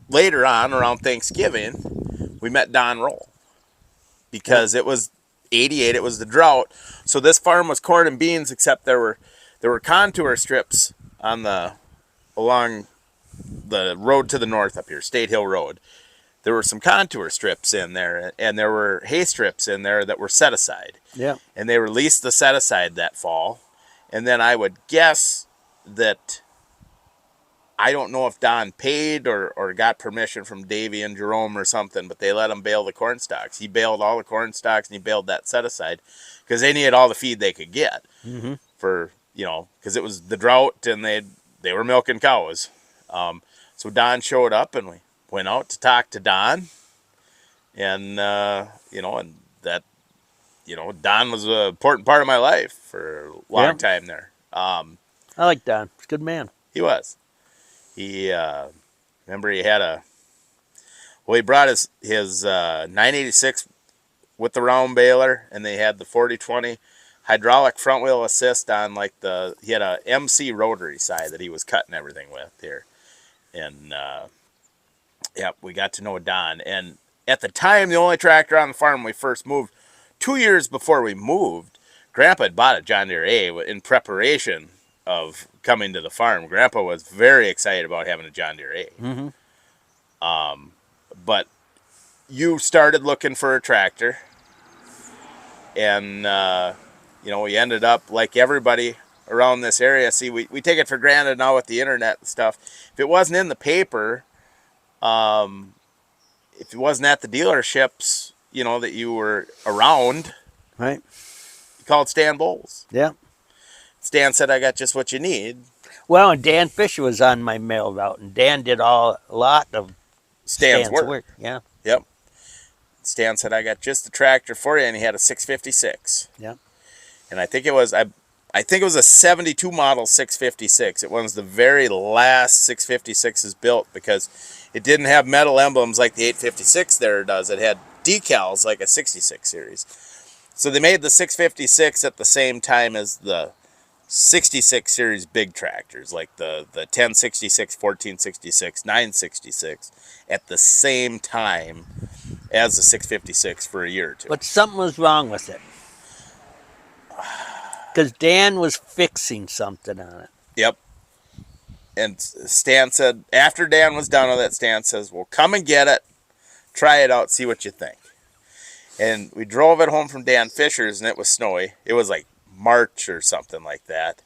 later on, around Thanksgiving, we met Don Roll Yep. because it was '88. It was the drought, so this farm was corn and beans, except there were contour strips on the along the road to the north up here, State Hill Road. There were some contour strips in there, and there were hay strips in there that were set aside. Yeah. And they released the set aside that fall. And then I would guess that I don't know if Don paid or got permission from Davy and Jerome or something, but they let him bale the corn stalks. He baled all the corn stalks and he baled that set aside because they needed all the feed they could get Mm-hmm. for, because it was the drought and they were milking cows. So Don showed up and we went out to talk to Don. And, and that, Don was an important part of my life for a long time there. I like Don. He's a good man. He was. He, remember he brought his 986 with the round baler, and they had the 4020 hydraulic front wheel assist on he had a MC rotary side that he was cutting everything with here. And, we got to know Don. And at the time, the only tractor on the farm when we first moved, 2 years before we moved, Grandpa had bought a John Deere A in preparation of coming to the farm. Grandpa was very excited about having a John Deere A. Mm-hmm. But you started looking for a tractor, and we ended up like everybody around this area. See, we take it for granted now with the internet and stuff. If it wasn't in the paper, if it wasn't at the dealerships, that you were around, Right. you called Stan Bowles. Yeah. Stan said, "I got just what you need." Well, and Dan Fisher was on my mail route, and Dan did a lot of Stan's work. Yeah. Yep. Stan said, "I got just the tractor for you," and he had a 656. Yeah. And I think it was a 72 model 656. It was the very last 656s built because it didn't have metal emblems like the 856 there does. It had decals like a 66 series. So they made the 656 at the same time as the 66 series big tractors, like the 1066, 1466, 966, at the same time as the 656 for a year or two. But something was wrong with it. Because Dan was fixing something on it. Yep. And Stan said, after Dan was done with it, Stan says, "Well, come and get it, try it out, see what you think." And we drove it home from Dan Fisher's, and it was snowy. It was like March or something like that.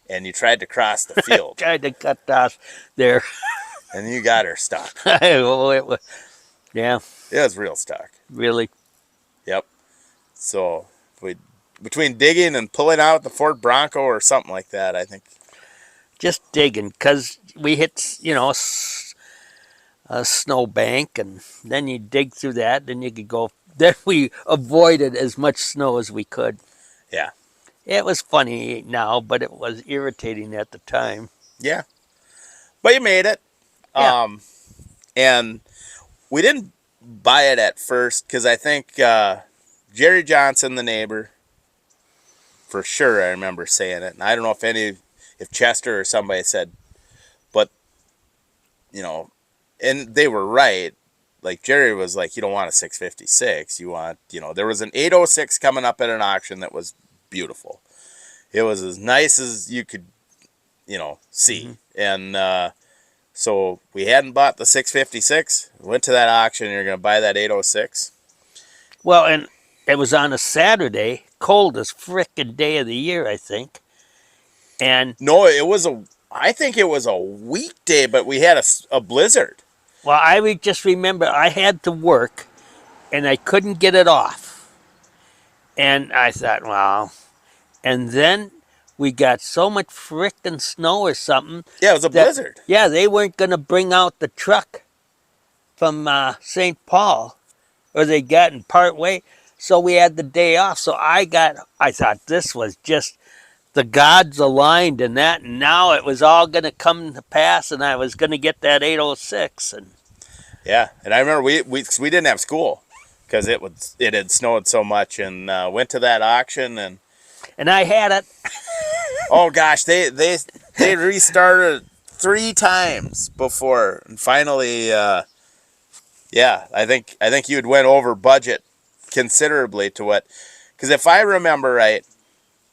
And you tried to cross the field. Tried to cut off there. And you got her stuck. Well, it was, yeah, It was real stuck. really. Yep. So between digging and pulling out the Ford Bronco or something like that, I think. Just digging, because we hit, a snow bank, and then you dig through that, then you could go. Then we avoided as much snow as we could. Yeah. It was funny now, but it was irritating at the time. Yeah. But you made it. Yeah. And we didn't buy it at first because I think Jerry Johnson, the neighbor, for sure I remember saying it. And I don't know if Chester or somebody said, but, and they were right. Like Jerry was like, you don't want a 656. You want, there was an 806 coming up at an auction that was beautiful. It was as nice as you could, see. Mm-hmm. And so we hadn't bought the 656. Went to that auction. You're going to buy that 806. Well, and it was on a Saturday, coldest frickin' day of the year, I think. And no, I think it was a weekday, but we had a blizzard. Well, I would just remember I had to work, and I couldn't get it off. And I thought, well, and then we got so much frickin' snow or something. Yeah, it was a blizzard. Yeah, they weren't going to bring out the truck from St. Paul, or they got in part way. So we had the day off. So I thought this was just the gods aligned in that, and now it was all going to come to pass, and I was going to get that 806. And yeah, and I remember we didn't have school because it had snowed so much, and went to that auction, and I had it. Oh gosh, they restarted 3 times before, and finally, yeah, I think you'd went over budget considerably to what, because if I remember right,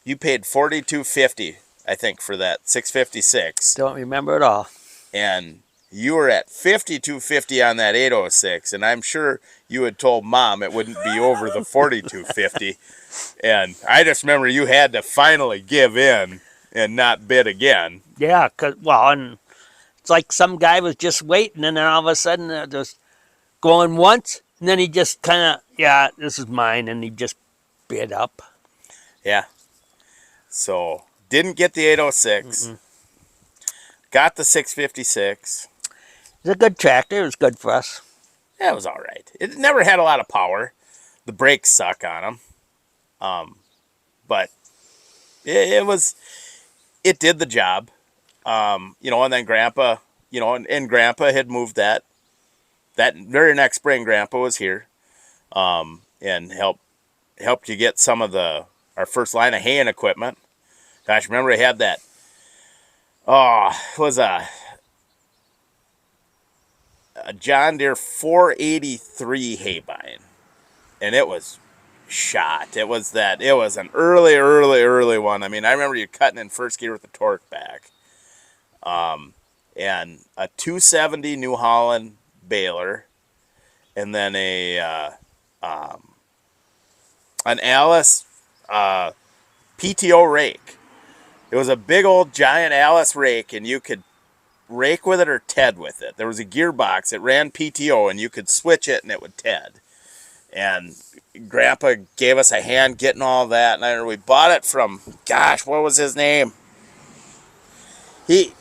you paid $42.50, I think, for that 656, Don't remember at all. and you were at $52.50 on that 806, and I'm sure you had told Mom it wouldn't be over the $42.50, and I just remember you had to finally give in and not bid again. Yeah, and it's like some guy was just waiting, and then all of a sudden just going once, and then he just kind of, yeah, this is mine, and he just bid up. Yeah. So didn't get the 806. Got the 656. It's a good tractor. It was good for us. That was all right. It never had a lot of power. The brakes suck on them. But it was, it did the job. And then Grandpa, and Grandpa had moved that very next spring. Grandpa was here, and helped you get some of our first line of haying equipment. Gosh, remember I had that. Oh, it was a John Deere 483 hay bine, and it was shot. It was an early one. I mean, I remember you cutting in first gear with the torque back. And a 270 New Holland baler, and then an Alice PTO rake. It was a big old giant Alice rake, and you could rake with it or TED with it. There was a gearbox. It ran PTO, and you could switch it, and it would TED. And Grandpa gave us a hand getting all that, and I remember we bought it from, gosh, what was his name? He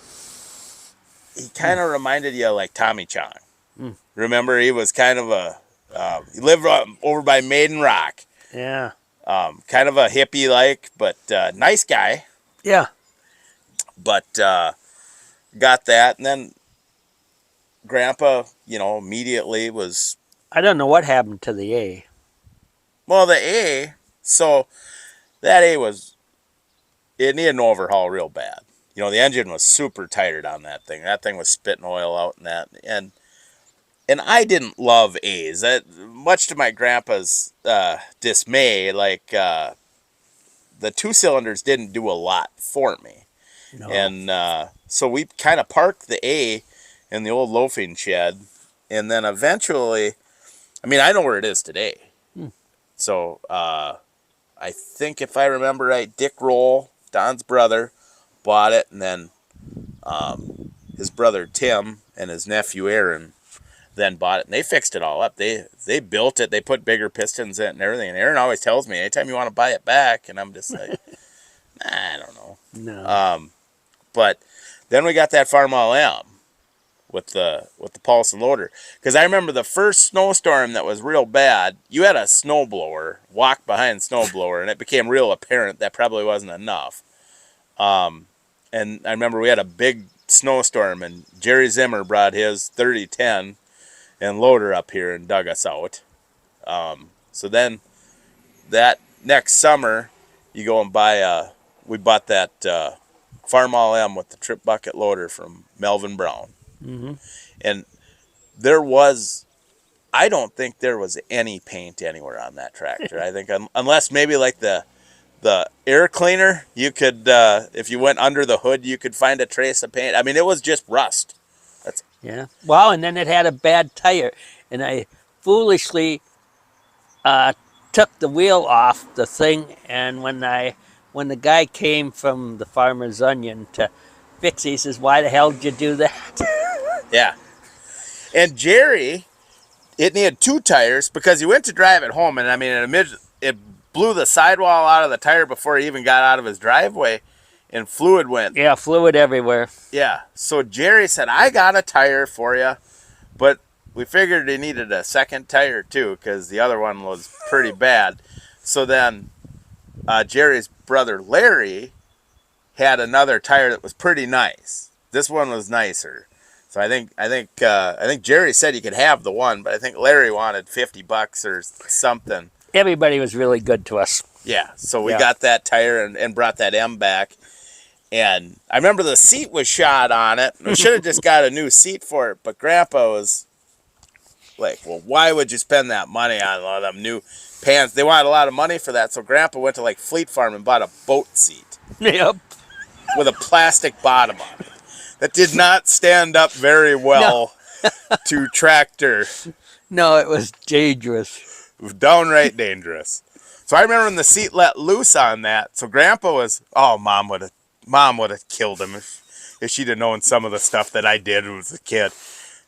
kind of reminded you of like Tommy Chong. Remember, he was kind of he lived over by Maiden Rock. Yeah. Kind of a hippie like, but nice guy. Yeah. But got that, and then Grandpa, immediately was. I don't know what happened to the A. Well, the A, so that A it needed an overhaul real bad. The engine was super tired on that thing. That thing was spitting oil out and that. And I didn't love A's. Much to my grandpa's dismay, like the 2 cylinders didn't do a lot for me. No. And so we kind of parked the A in the old loafing shed. And then eventually, I know where it is today. So I think if I remember right, Dick Roll, Don's brother, bought it, and then his brother Tim and his nephew Aaron then bought it, and they fixed it all up. They built it. They put bigger pistons in it and everything. And Aaron always tells me, anytime you want to buy it back, and I'm just like, I don't know. No. But then we got that Farmall M with the Paulson loader, because I remember the first snowstorm that was real bad. You had a snowblower, walk behind snowblower, and it became real apparent that probably wasn't enough. And I remember we had a big snowstorm, and Jerry Zimmer brought his 3010 and loader up here and dug us out. So then that next summer, you go and we bought that Farmall M with the trip bucket loader from Melvin Brown. And I don't think there was any paint anywhere on that tractor. I think unless maybe like the air cleaner, you could, if you went under the hood, you could find a trace of paint. It was just rust. Yeah. Well, and then it had a bad tire, and I foolishly took the wheel off the thing, and when the guy came from the Farmer's Onion to fix it, he says, "Why the hell did you do that?" Yeah. And Jerry, it needed 2 tires because he went to drive it home, and it blew the sidewall out of the tire before he even got out of his driveway, and fluid went. Yeah, fluid everywhere. Yeah. So Jerry said, I got a tire for you, but we figured he needed a second tire too because the other one was pretty bad. So then Jerry's brother Larry had another tire that was pretty nice. This one was nicer. So I think Jerry said he could have the one, but I think Larry wanted $50 or something. Everybody was really good to us. Yeah, so we got that tire and brought that M back. And I remember the seat was shot on it. We should have just got a new seat for it, but Grandpa was like, well, why would you spend that money on one of them new pants? They wanted a lot of money for that, so Grandpa went to like Fleet Farm and bought a boat seat Yep. with a plastic bottom on it that did not stand up very well to tractor. No, it was dangerous. It was downright dangerous. So I remember when the seat let loose on that. So Grandpa was, oh, Mom would have killed him if she'd have known some of the stuff that I did when I was a kid.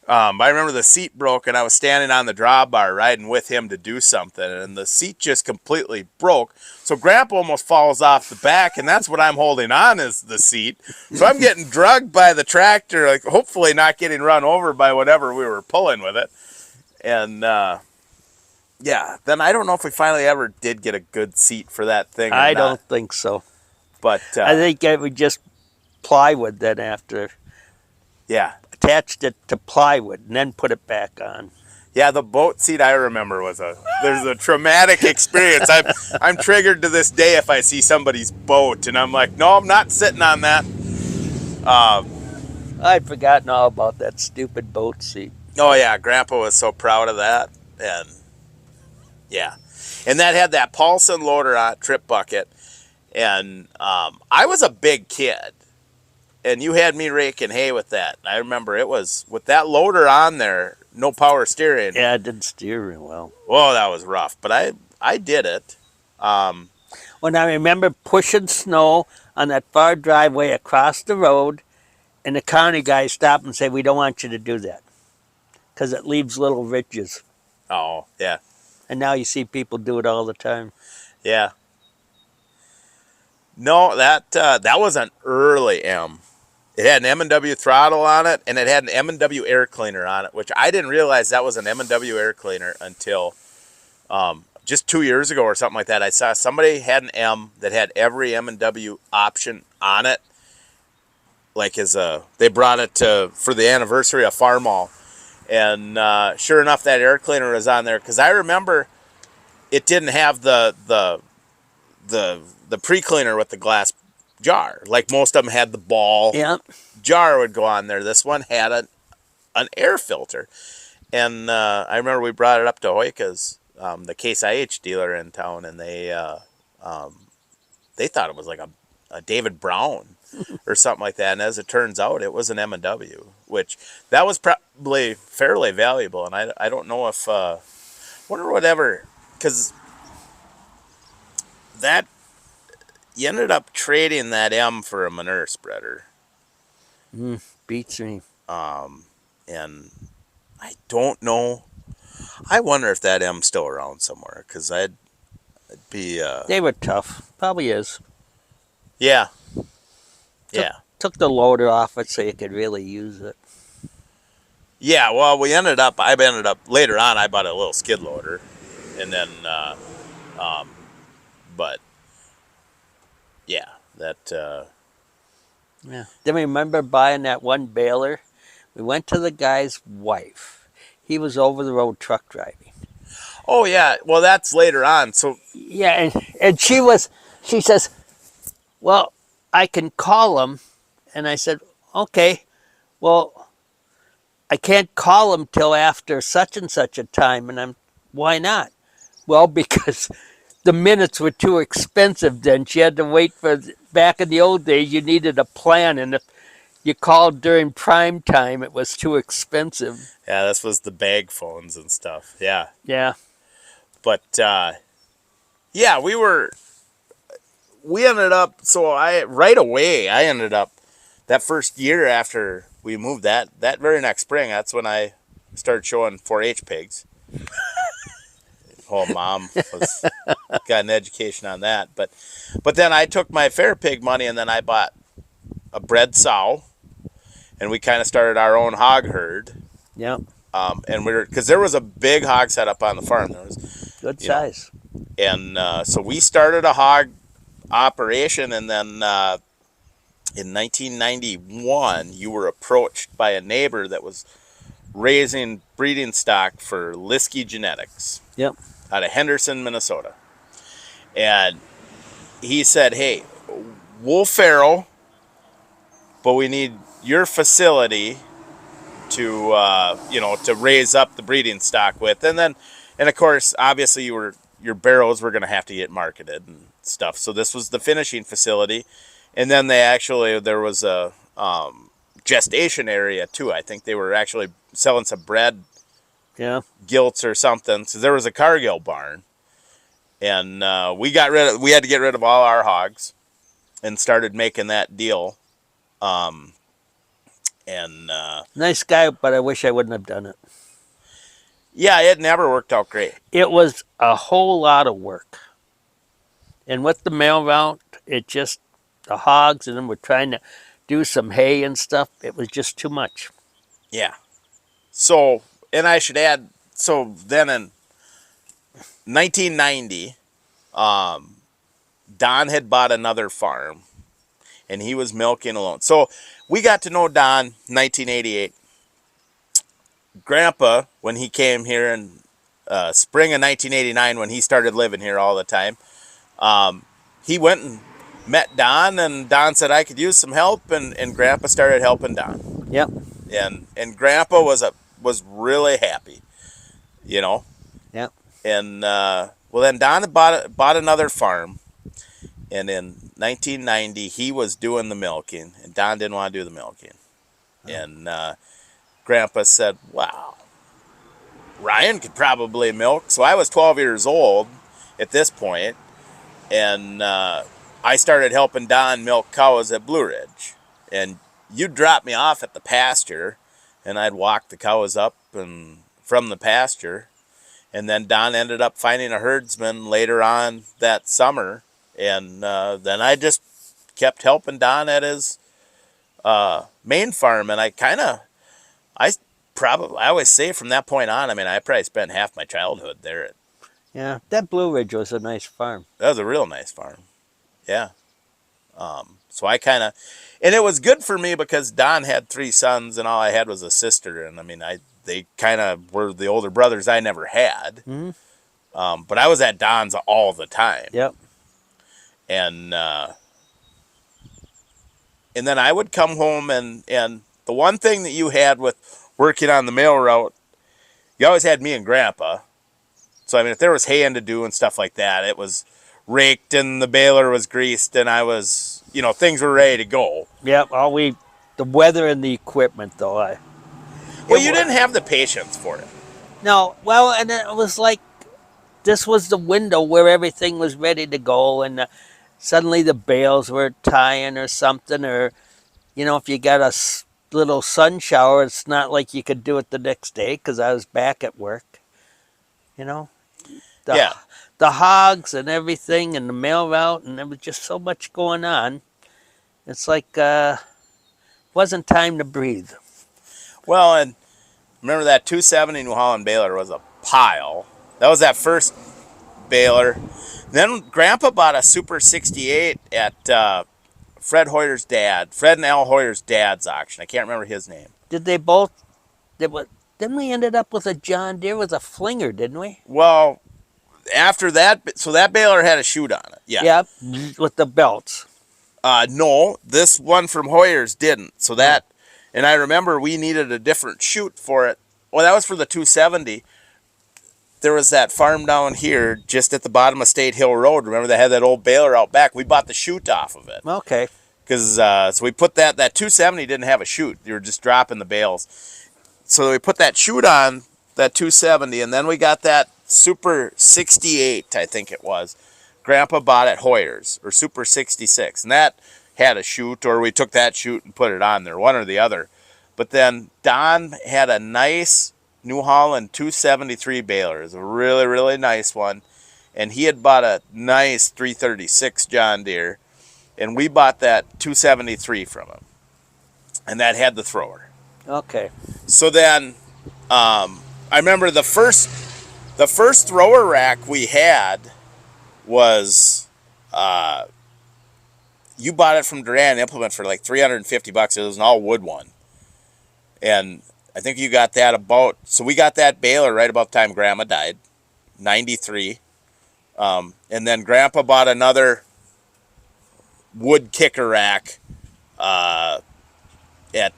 But I remember the seat broke, and I was standing on the drawbar riding with him to do something, and the seat just completely broke. So Grandpa almost falls off the back, and that's what I'm holding on is the seat. So I'm getting drugged by the tractor, like hopefully not getting run over by whatever we were pulling with it. And yeah, then I don't know if we finally ever did get a good seat for that thing or I not. don't think so. But I think it was just plywood then after. Yeah. Attached it to plywood and then put it back on. Yeah, the boat seat I remember there's a traumatic experience. I'm triggered to this day if I see somebody's boat, and I'm like, no, I'm not sitting on that. I'd forgotten all about that stupid boat seat. Oh yeah, Grandpa was so proud of that, and yeah, and that had that Paulson loader on trip bucket, and I was a big kid, and you had me raking hay with that. I remember it was with that loader on there, no power steering. Yeah, it didn't steer real well. Whoa, that was rough, but I did it. When I remember pushing snow on that far driveway across the road, and the county guys stopped and said, "We don't want you to do that because it leaves little ridges." Oh yeah, And now you see people do it all the time. yeah. No, that was an early M. It had an M&W throttle on it, and it had an M&W air cleaner on it, which I didn't realize that was an M&W air cleaner until just 2 years ago or something like that. I saw somebody had an M that had every M&W option on it. Like they brought it for the anniversary of Farmall, and sure enough, that air cleaner was on there. Because I remember it didn't have the pre-cleaner with the glass jar. Like most of them had the ball jar would go on there. This one had an air filter. And I remember we brought it up to Hoyka's, the Case IH dealer in town, and they thought it was like a David Brown or something like that. And as it turns out, it was an M&W, which that was probably fairly valuable. And I don't know if, wonder whatever, because that, you ended up trading that M for a manure spreader. Beats me. And I don't know. I wonder if that M's still around somewhere, because I'd be... They were tough. Probably is. Yeah. Yeah. Took the loader off it so you could really use it. Yeah, well, I ended up, later on, I bought a little skid loader. And then, but, yeah, that... Yeah. Then remember buying that one baler? We went to the guy's wife. He was over the road truck driving. Oh, yeah. Well, that's later on. So yeah, and she says, well, I can call him. And I said, okay, well, I can't call him till after such and such a time. And why not? Well, because the minutes were too expensive then. She had to wait back in the old days, you needed a plan. And if you called during prime time, it was too expensive. Yeah, this was the bag phones and stuff. Yeah. Yeah. But, yeah, we ended up, right away, I ended up, that first year after we moved that very next spring, that's when I started showing 4-H pigs. Oh, Mom got an education on that. But then I took my fair pig money and then I bought a bred sow, and we kind of started our own hog herd. Yeah. And because there was a big hog set up on the farm. There was good size. And so we started a hog operation, and then in 1991, you were approached by a neighbor that was raising breeding stock for Liskey Genetics. Yep. Out of Henderson, Minnesota. And he said, hey, Wolf Farrow but we need your facility to to raise up the breeding stock with, and of course, obviously, your barrows were going to have to get marketed and stuff. So this was the finishing facility, and then there was a gestation area too. I think they were actually selling some bread Yeah. gilts or something. So there was a Cargill barn, and we had to get rid of all our hogs, and started making that deal. And Nice guy, but I wish I wouldn't have done it. yeah, it never worked out great. It was a whole lot of work. And with the mail route, the hogs, and then we're trying to do some hay and stuff. It was just too much. Yeah. So, and I should add, so then in 1990, Don had bought another farm, and he was milking alone. So we got to know Don 1988. Grandpa, when he came here in spring of 1989, when he started living here all the time, he went and met Don, and Don said I could use some help, and Grandpa started helping Don. Yep. And Grandpa was really happy, you know. Yep. And well, then Don bought another farm, and in 1990 he was doing the milking, and Don didn't want to do the milking, and Grandpa said, "Wow, Ryan could probably milk." So I was 12 years old at this point, and I started helping Don milk cows at Blue Ridge, and you'd drop me off at the pasture, and I'd walk the cows up and from the pasture. And then Don ended up finding a herdsman later on that summer, and then I just kept helping Don at his main farm, and I always say from that point on, I mean, I probably spent half my childhood there. Yeah, that Blue Ridge was a nice farm. That was a real nice farm, yeah. So and it was good for me because Don had 3 sons, and all I had was a sister, and I mean, they kind of were the older brothers I never had. Mm-hmm. But I was at Don's all the time. Yep. And then I would come home, and the one thing that you had with working on the mail route, you always had me and Grandpa. So, I mean, if there was haying to do and stuff like that, it was raked and the baler was greased, and I was, things were ready to go. Yep. The weather and the equipment, though. Well, you didn't have the patience for it. No, well, and it was like this was the window where everything was ready to go, and suddenly the bales were tying or something, or if you got a little sun shower, it's not like you could do it the next day because I was back at work. Yeah. The hogs and everything, and the mail route, and there was just so much going on. It's like wasn't time to breathe. Well, and remember that 270 New Holland baler was a pile. That was that first baler. Then Grandpa bought a Super 68 at Fred and Al Hoyer's dad's auction. I can't remember his name. Didn't we ended up with a John Deere with a flinger, didn't we? Well, after that, so that baler had a chute on it. Yeah. Yeah, with the belts. No, this one from Hoyer's didn't. So that, and I remember we needed a different chute for it. Well, that was for the 270. There was that farm down here just at the bottom of State Hill Road. Remember they had that old baler out back? We bought the chute off of it. Okay. Because so we put that 270 didn't have a chute. You were just dropping the bales. So we put that chute on that 270, and then we got that Super 68, I think it was. Grandpa bought at Hoyer's, or Super 66, and that had a chute, or we took that chute and put it on there, one or the other. But then Don had a nice New Holland 273 baler. It was a really, really nice one. And he had bought a nice 336 John Deere. And we bought that 273 from him. And that had the thrower. Okay. So then, I remember the first thrower rack we had was, you bought it from Duran Implement for like $350. It was an all wood one. And I think you got that so we got that baler right about the time Grandma died, 93. And then Grandpa bought another wood kicker rack at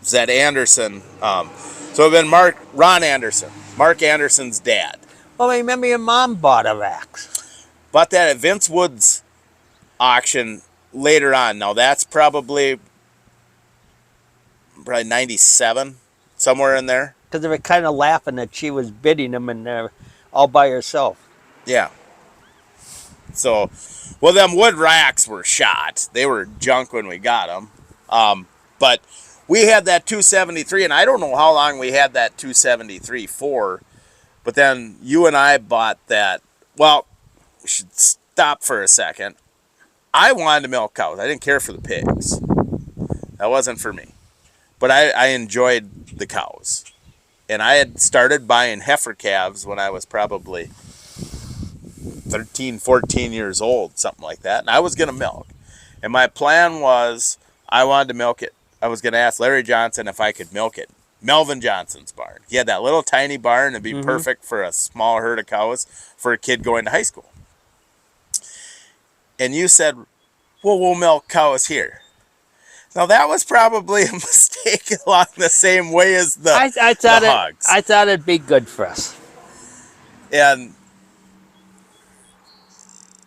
Zed Anderson. So it had been Ron Anderson, Mark Anderson's dad. Well, I remember your mom bought a axe. Bought that at Vince Wood's auction later on. Now that's probably 97, somewhere in there. Because they were kind of laughing that she was bidding them and they're all by herself. Yeah. So, well, them wood racks were shot. They were junk when we got them. But we had that 273, and I don't know how long we had that 273 for. But then you and I bought that. Well, we should stop for a second. I wanted to milk cows. I didn't care for the pigs. That wasn't for me. But I enjoyed the cows. And I had started buying heifer calves when I was probably 13, 14 years old, something like that. And I was going to milk. And my plan was I wanted to milk it. I was going to ask Larry Johnson if I could milk it. Melvin Johnson's barn. He had that little tiny barn. It'd be perfect for a small herd of cows for a kid going to high school. And you said, well, we'll milk cows here. Now, that was probably a mistake along the same way as the hogs. I thought it'd be good for us. And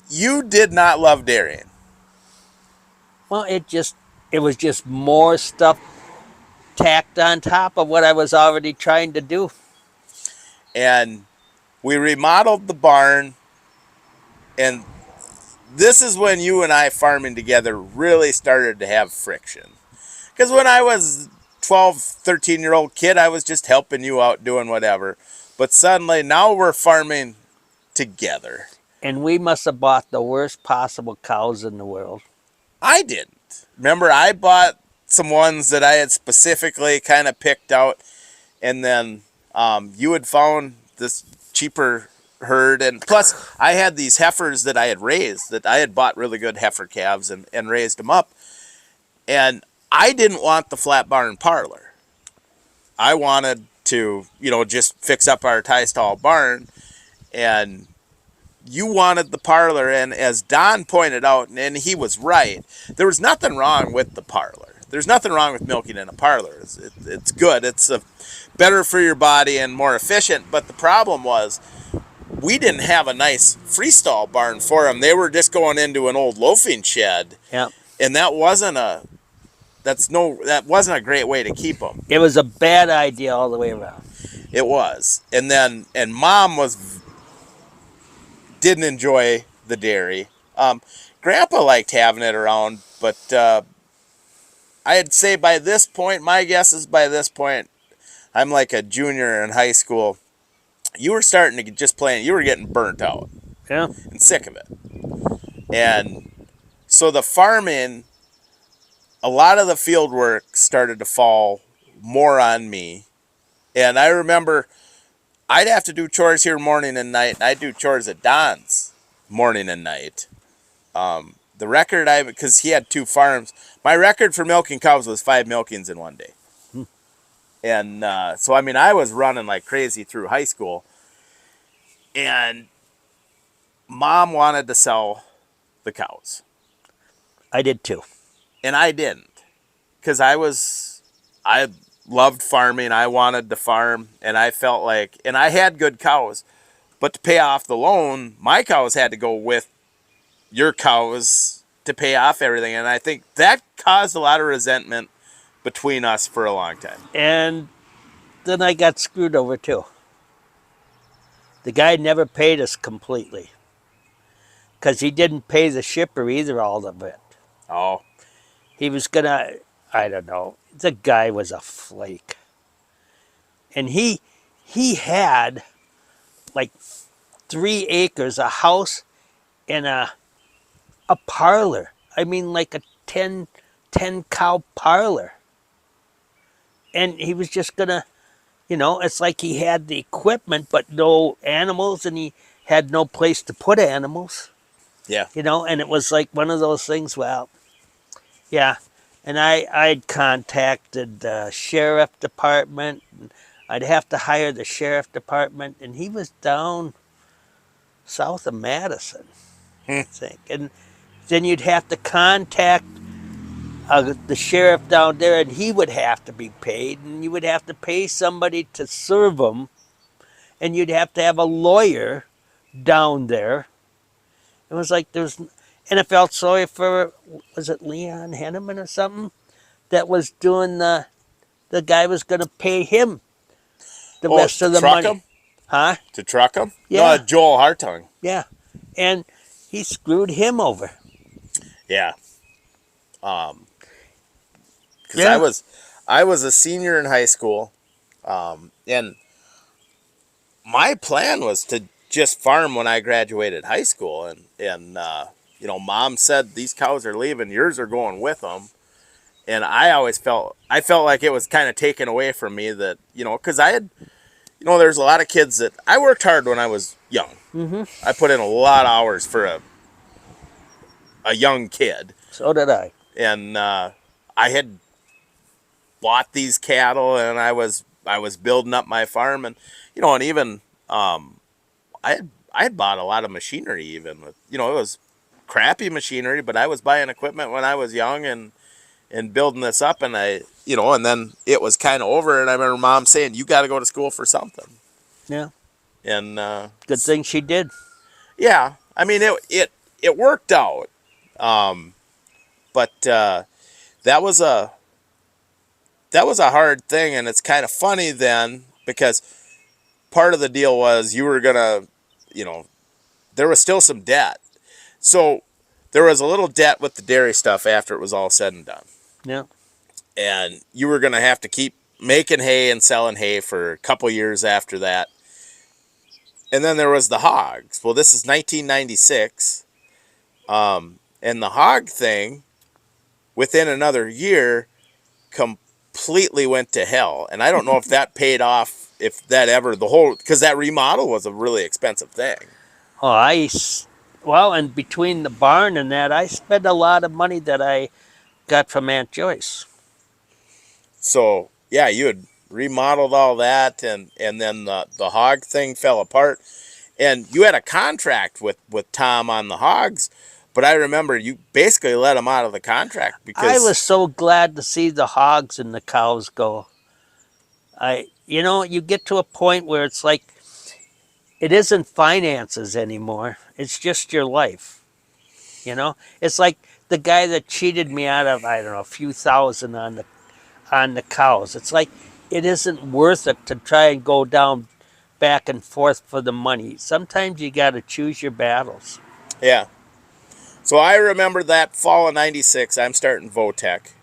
you did not love dairying. Well, it was just more stuff tacked on top of what I was already trying to do. And we remodeled the barn, and this is when you and I farming together really started to have friction. Because when I was 12, 13-year-old kid, I was just helping you out doing whatever. But suddenly, now we're farming together. And we must have bought the worst possible cows in the world. I didn't. Remember, I bought some ones that I had specifically kind of picked out, and then you had found this cheaper herd, and plus I had these heifers that I had raised, that I had bought really good heifer calves and raised them up, and I didn't want the flat barn parlor. I wanted to, just fix up our tie stall barn, and you wanted the parlor. And as Don pointed out, and he was right, there was nothing wrong with the parlor. There's nothing wrong with milking in a parlor. It's good. It's better for your body and more efficient. But the problem was we didn't have a nice freestall barn for them. They were just going into an old loafing shed. Yeah. And that wasn't a great way to keep them. It was a bad idea all the way around. It was. And Mom didn't enjoy the dairy. Grandpa liked having it around, but I'd say by this point, my guess is by this point, I'm like a junior in high school. You were starting to just playing. You were getting burnt out. Yeah. And sick of it. And so the farming, a lot of the field work started to fall more on me. And I remember I'd have to do chores here morning and night, and I'd do chores at Don's morning and night. The record because he had 2 farms, my record for milking cows was 5 milkings in one day. And so, I was running like crazy through high school. And Mom wanted to sell the cows. I did too. And I didn't. Because I loved farming. I wanted to farm. And I felt like, and I had good cows. But to pay off the loan, my cows had to go with your cows to pay off everything. And I think that caused a lot of resentment between us for a long time. And then I got screwed over too. The guy never paid us completely. Because he didn't pay the shipper either, all of it. Oh. He was gonna, I don't know. The guy was a flake. And he had like 3 acres, a house, and a parlor. Like a 10 cow parlor. And he was just gonna, it's like he had the equipment but no animals, and he had no place to put animals. Yeah. And it was like one of those things, well, yeah. And I'd contacted the sheriff department. And I'd have to hire the sheriff department, and he was down south of Madison, I think. And then you'd have to contact the sheriff down there, and he would have to be paid, and you would have to pay somebody to serve him, and you'd have to have a lawyer down there. It was like there's, and I felt sorry for, was it Leon Henneman or something that was doing the guy was going to pay him the Oh, rest to of the truck money, him? huh? To truck him? No, Yeah, Joel Hartung. yeah, and he screwed him over. Yeah. Because Yeah, I was a senior in high school, and my plan was to just farm when I graduated high school, and you know, Mom said these cows are leaving, yours are going with them, and I felt like it was kind of taken away from me that, you know, because I had, you know, there's a lot of kids that I worked hard when I was young. mm-hmm. I put in a lot of hours for a young kid, So did I. and I had bought these cattle, and I was building up my farm, and you know, and even I had bought a lot of machinery, even with, you know, it was crappy machinery, but I was buying equipment when I was young and building this up, and I, you know, and then it was kind of over, and I remember Mom saying, "You got to go to school for something," Yeah, and good thing she did. yeah, I mean it worked out, but that was a that was a hard thing, and it's kind of funny then because part of the deal was you were gonna, you know, there was still some debt. So there was a little debt with the dairy stuff after it was all said and done. Yeah, And you were going to have to keep making hay and selling hay for a couple years after that. And then there was the hogs. Well, this is 1996. And the hog thing, within another year, completely went to hell. And I don't know if that paid off, if that ever, the whole, because that remodel was a really expensive thing. oh, well, and between the barn and that, I spent a lot of money that I got from Aunt Joyce. So yeah, you had remodeled all that, and then the hog thing fell apart, and you had a contract with Tom on the hogs, but I remember you basically let him out of the contract I was because so glad to see the hogs and the cows go. You know, you get to a point where it's like it isn't finances anymore. It's just your life. You know, it's like the guy that cheated me out of, I don't know, a few thousand on the cows. It's like it isn't worth it to try and go down back and forth for the money. Sometimes you got to choose your battles. yeah. So I remember that fall of '96. I'm starting Votech,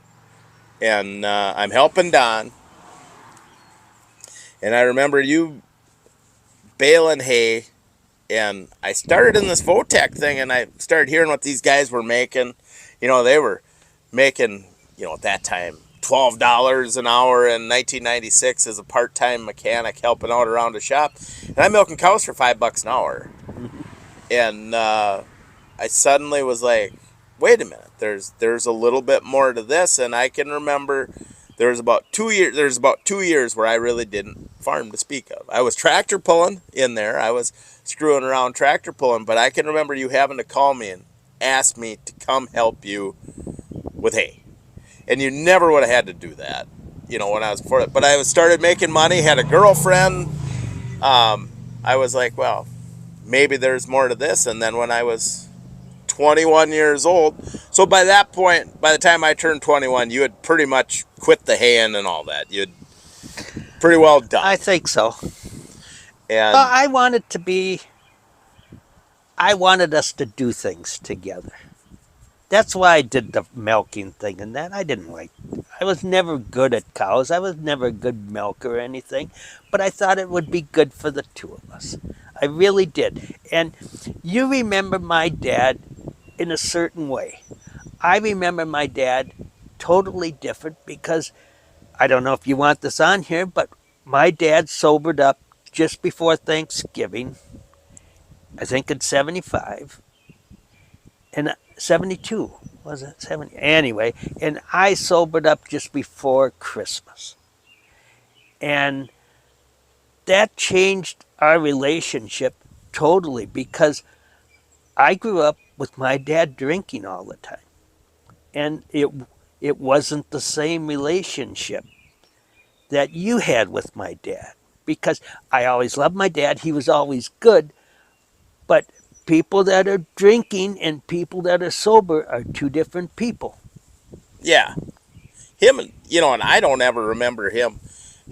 and I'm helping Don, and I remember you baling hay, and I started in this Votech thing, and I started hearing what these guys were making. You know, they were making, you know, at that time, $12 an hour in 1996 as a part-time mechanic helping out around a shop, and I'm milking cows for $5 an hour. And I suddenly was like, wait a minute, there's a little bit more to this. And I can remember there's about 2 years where I really didn't farm to speak of. I was tractor pulling in there, I was screwing around tractor pulling, but I can remember you having to call me and ask me to come help you with hay. And you never would have had to do that, you know, when I was for it. But I started making money, had a girlfriend. I was like, well, maybe there's more to this. And then when I was 21 years old, so by that point, by the time I turned 21, you had pretty much quit the haying and all that. You'd pretty well done. I think so. And Well, I wanted us to do things together. That's why I did the milking thing and that. I was never good at cows. I was never a good milker or anything, but I thought it would be good for the two of us. I really did. And you remember my dad in a certain way. I remember my dad totally different because I don't know if you want this on here, but my dad sobered up just before Thanksgiving, I think in 75, and 72, was it 70? Anyway, and I sobered up just before Christmas. And that changed our relationship totally because I grew up with my dad drinking all the time. And it wasn't the same relationship that you had with my dad. Because I always loved my dad, he was always good, but people that are drinking and people that are sober are two different people. Yeah, him, and I don't ever remember him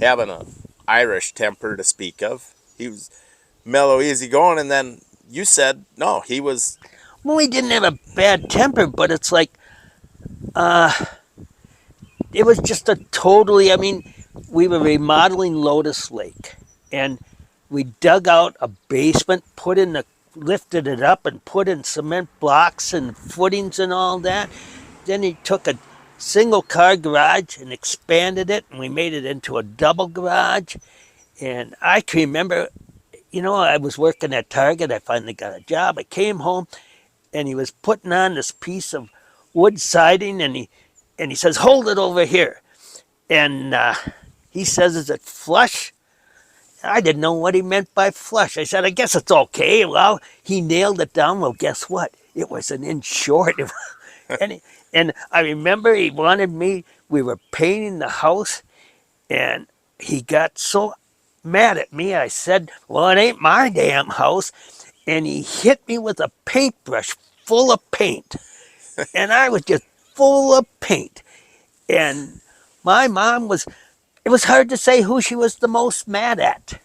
having a Irish temper to speak of. He was mellow, easy going, and then you said no, he was. Well, he didn't have a bad temper, but it's like, uh, it was just a totally, I mean, we were remodeling Lotus Lake and we dug out a basement, lifted it up and put in cement blocks and footings and all that. Then he took a single car garage and expanded it and we made it into a double garage. And I can remember, I was working at Target. I finally got a job. I came home and he was putting on this piece of wood siding and he says, hold it over here. And he says, is it flush? I didn't know what he meant by flush. I said, I guess it's okay. Well, he nailed it down. Well, guess what? It was an inch short. and I remember he wanted me, we were painting the house, and he got so mad at me. I said, well, it ain't my damn house. And he hit me with a paintbrush full of paint. And I was just full of paint. And my mom it was hard to say who she was the most mad at.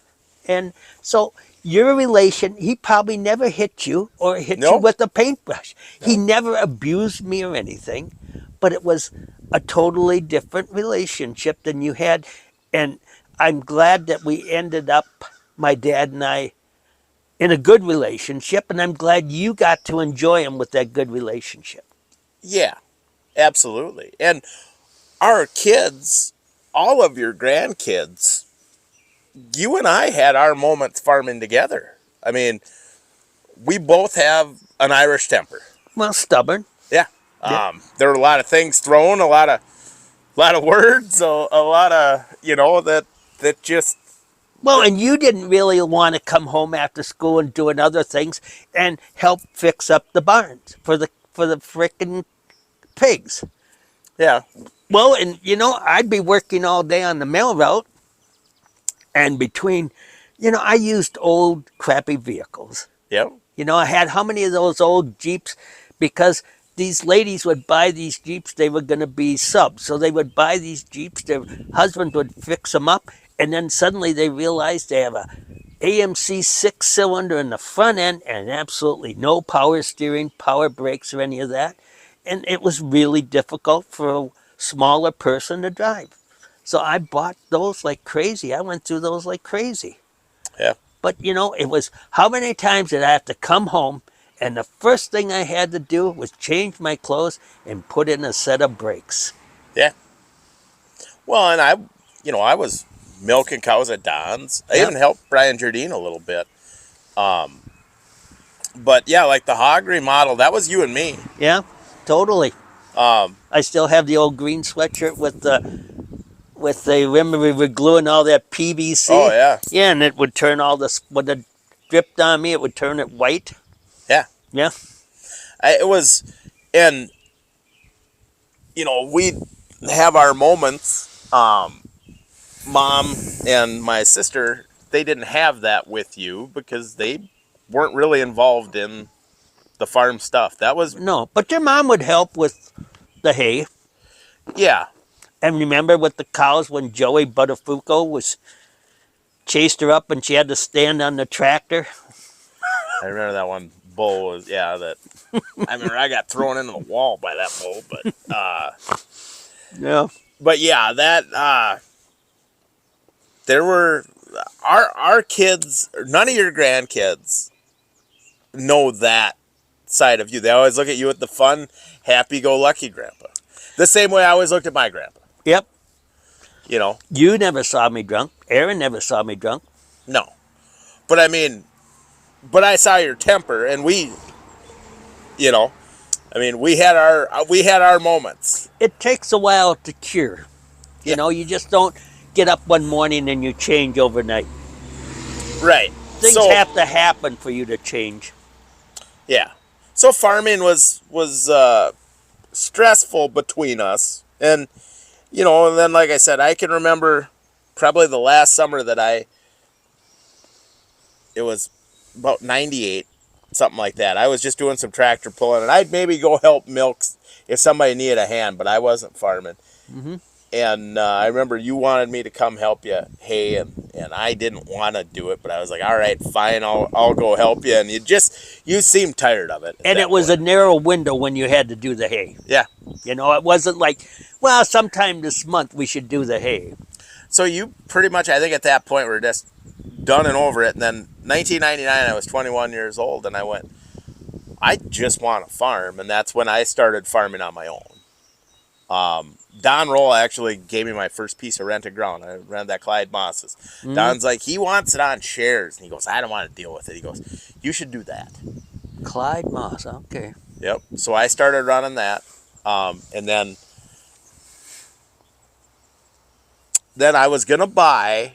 And so your relation, he probably never hit you or hit you No, with a paintbrush. He no. never abused me or anything, but it was a totally different relationship than you had. And I'm glad that we ended up, my dad and I, in a good relationship. And I'm glad you got to enjoy him with that good relationship. Yeah, absolutely. And our kids, all of your grandkids, you and I had our moments farming together. I mean, we both have an Irish temper. Well, stubborn. Yeah. Yeah. There were a lot of things thrown, a lot of words, a lot of that just. Well, and you didn't really want to come home after school and doing other things and help fix up the barns for the frickin' pigs. Yeah. Well, and I'd be working all day on the mail route, and I used old crappy vehicles. Yeah. I had how many of those old Jeeps? Because these ladies would buy these Jeeps, they were going to be subs. So they would buy these Jeeps, their husband would fix them up, and then suddenly they realized they have a AMC 6-cylinder in the front end and absolutely no power steering, power brakes, or any of that. And it was really difficult for a smaller person to drive. So I bought those like crazy. I went through those like crazy. Yeah. But it was how many times did I have to come home and the first thing I had to do was change my clothes and put in a set of brakes. Yeah. Well, and I was milking cows at Don's. I Yeah. even helped Brian Jardine a little bit. But yeah, like the hog remodel, that was you and me. Yeah, totally. Um, I still have the old green sweatshirt remember we were gluing all that PVC. oh yeah, Yeah, and it would turn when it dripped on me, it would turn it white. yeah. Yeah. It was, and we'd have our moments. Mom and my sister, they didn't have that with you because they weren't really involved in the farm stuff. That was, No, but your mom would help with the hay. yeah, And remember with the cows when Joey Buttafuoco chased her up and she had to stand on the tractor? I remember that one bull was, yeah, that, I remember I got thrown into the wall by that bull, Yeah. but yeah, there were, our kids, none of your grandkids know that side of you. They always look at you with the fun, happy-go-lucky grandpa. The same way I always looked at my grandpa. Yep. You know? You never saw me drunk. Aaron never saw me drunk. No. But I mean, I saw your temper, and we had our moments. It takes a while to cure. Yeah. You just don't get up one morning and you change overnight. Right. Things have to happen for you to change. Yeah. So farming was stressful between us, And, and then, like I said, I can remember probably the last summer that it was about 98, something like that. I was just doing some tractor pulling, and I'd maybe go help milk if somebody needed a hand, but I wasn't farming. Mm-hmm. And I remember you wanted me to come help you hay, and I didn't want to do it, but I was like, all right, fine, I'll go help you. And you seemed tired of it at And that it was point. a narrow window when you had to do the hay. Yeah. It wasn't like, well, sometime this month we should do the hay. So you pretty much, I think at that point, were just done and over it. And then 1999, I was 21 years old, and I went, I just want to farm. And that's when I started farming on my own. Don Roll actually gave me my first piece of rented ground. I rented that Clyde Moss's. Mm-hmm. Don's like, he wants it on shares. And he goes, I don't want to deal with it. He goes, you should do that. Clyde Moss, okay. Yep. So I started running that. And then I was going to buy,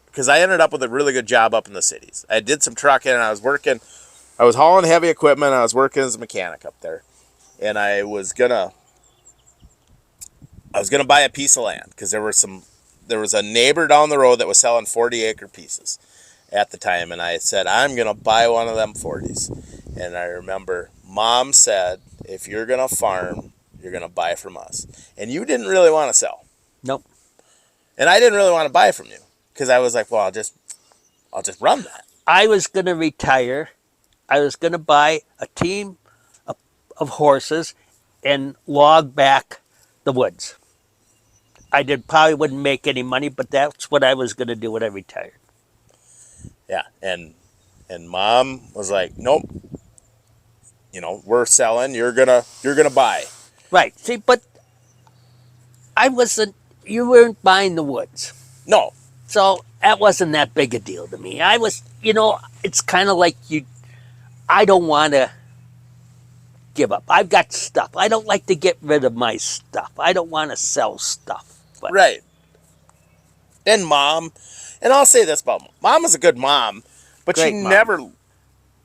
because I ended up with a really good job up in the cities. I did some trucking, and I was hauling heavy equipment. I was working as a mechanic up there. And I was going to buy a piece of land because there was a neighbor down the road that was selling 40-acre pieces at the time, and I said, I'm gonna buy one of them 40s. And I remember Mom said, if you're gonna farm, you're gonna buy from us. And you didn't really want to sell. Nope. And I didn't really want to buy from you because I was like, well, I'll just run that. I was going to retire. I was going to buy a team of horses and log back the woods. Probably wouldn't make any money, but that's what I was going to do when I retired. Yeah, and Mom was like, nope, we're selling. You're gonna buy. Right. See, but you weren't buying the woods. No. So that wasn't that big a deal to me. It's kind of like I don't want to give up. I've got stuff. I don't like to get rid of my stuff. I don't want to sell stuff. But Right. And Mom, and I'll say this about Mom is a good mom, but Great she mom.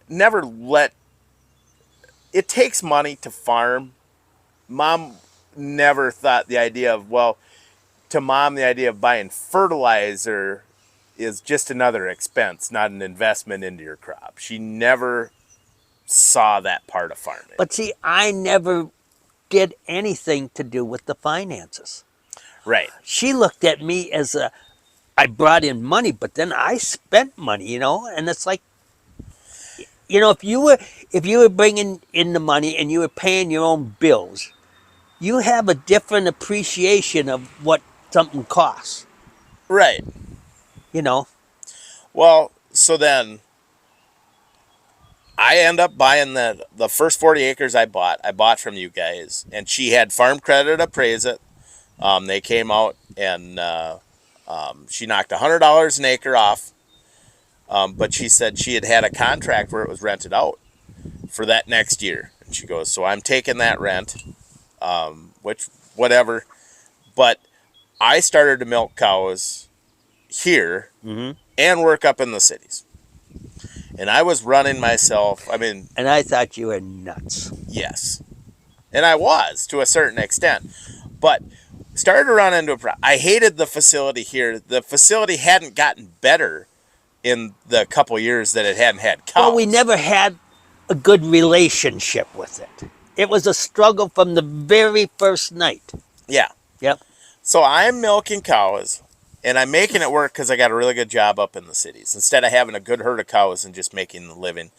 never let, it takes money to farm. Mom never thought the idea of, to Mom, the idea of buying fertilizer is just another expense, not an investment into your crop. She never saw that part of farming. But see, I never did anything to do with the finances. Right. She looked at me as I brought in money, but then I spent money, and it's like, if you were bringing in the money and you were paying your own bills, you have a different appreciation of what something costs, Right. Well, so then I end up buying the first 40 acres I bought from you guys, and she had farm credit appraise it. They came out and she knocked $100 an acre off, but she said she had a contract where it was rented out for that next year. And she goes, so I'm taking that rent, which, whatever. But I started to milk cows here and work up in the cities. And I was running myself, And I thought you were nuts. yes. And I was, to a certain extent. But started to run into I hated the facility here. The facility hadn't gotten better in the couple years that it hadn't had cows. Well, we never had a good relationship with it. It was a struggle from the very first night. Yeah. Yep. So I'm milking cows, and I'm making it work because I got a really good job up in the cities. Instead of having a good herd of cows and just making a living,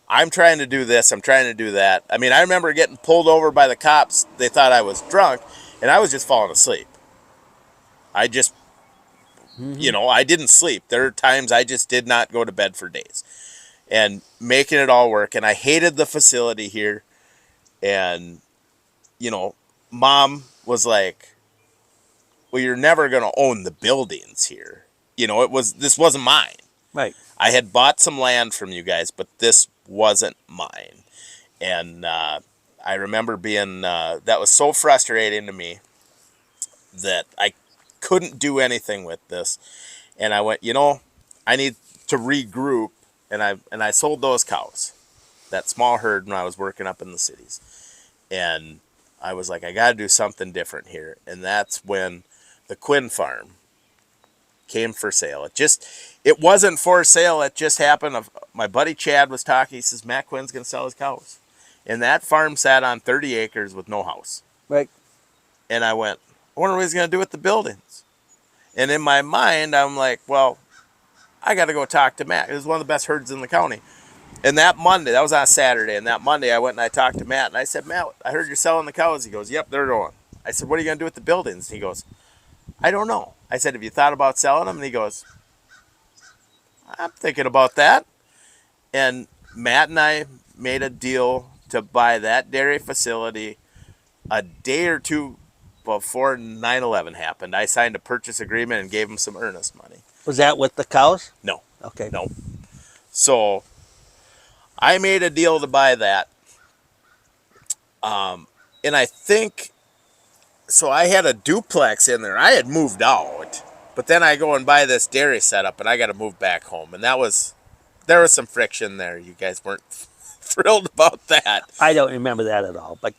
I'm trying to do this, I'm trying to do that. I remember getting pulled over by the cops. They thought I was drunk, and I was just falling asleep. I just, I didn't sleep. There are times I just did not go to bed for days. And making it all work. And I hated the facility here. And, Mom was like, well, you're never going to own the buildings here. This wasn't mine. Right. I had bought some land from you guys, but this wasn't mine. And I remember being, that was so frustrating to me that I couldn't do anything with this. And I went, I need to regroup. And I sold those cows, that small herd, when I was working up in the cities. And I was like, I got to do something different here. And that's when the Quinn farm came for sale. It wasn't for sale. It just happened. My buddy Chad was talking. He says, Matt Quinn's going to sell his cows. And that farm sat on 30 acres with no house. Right. And I went, I wonder what he's going to do with the buildings. And in my mind, I'm like, well, I got to go talk to Matt. It was one of the best herds in the county. And that Monday, that was on Saturday, and that Monday I went and I talked to Matt, and I said, Matt, I heard you're selling the cows. He goes, yep, they're going. I said, what are you going to do with the buildings? He goes, I don't know. I said, have you thought about selling them? And he goes, I'm thinking about that. And Matt and I made a deal to buy that dairy facility a day or two before 9/11 happened. I signed a purchase agreement and gave him some earnest money. Was that with the cows? No. Okay. No. So I made a deal to buy that. And I think, so I had a duplex in there. I had moved out, but then I go and buy this dairy setup and I got to move back home. And there was some friction there. You guys weren't thrilled about that. I don't remember that at all, but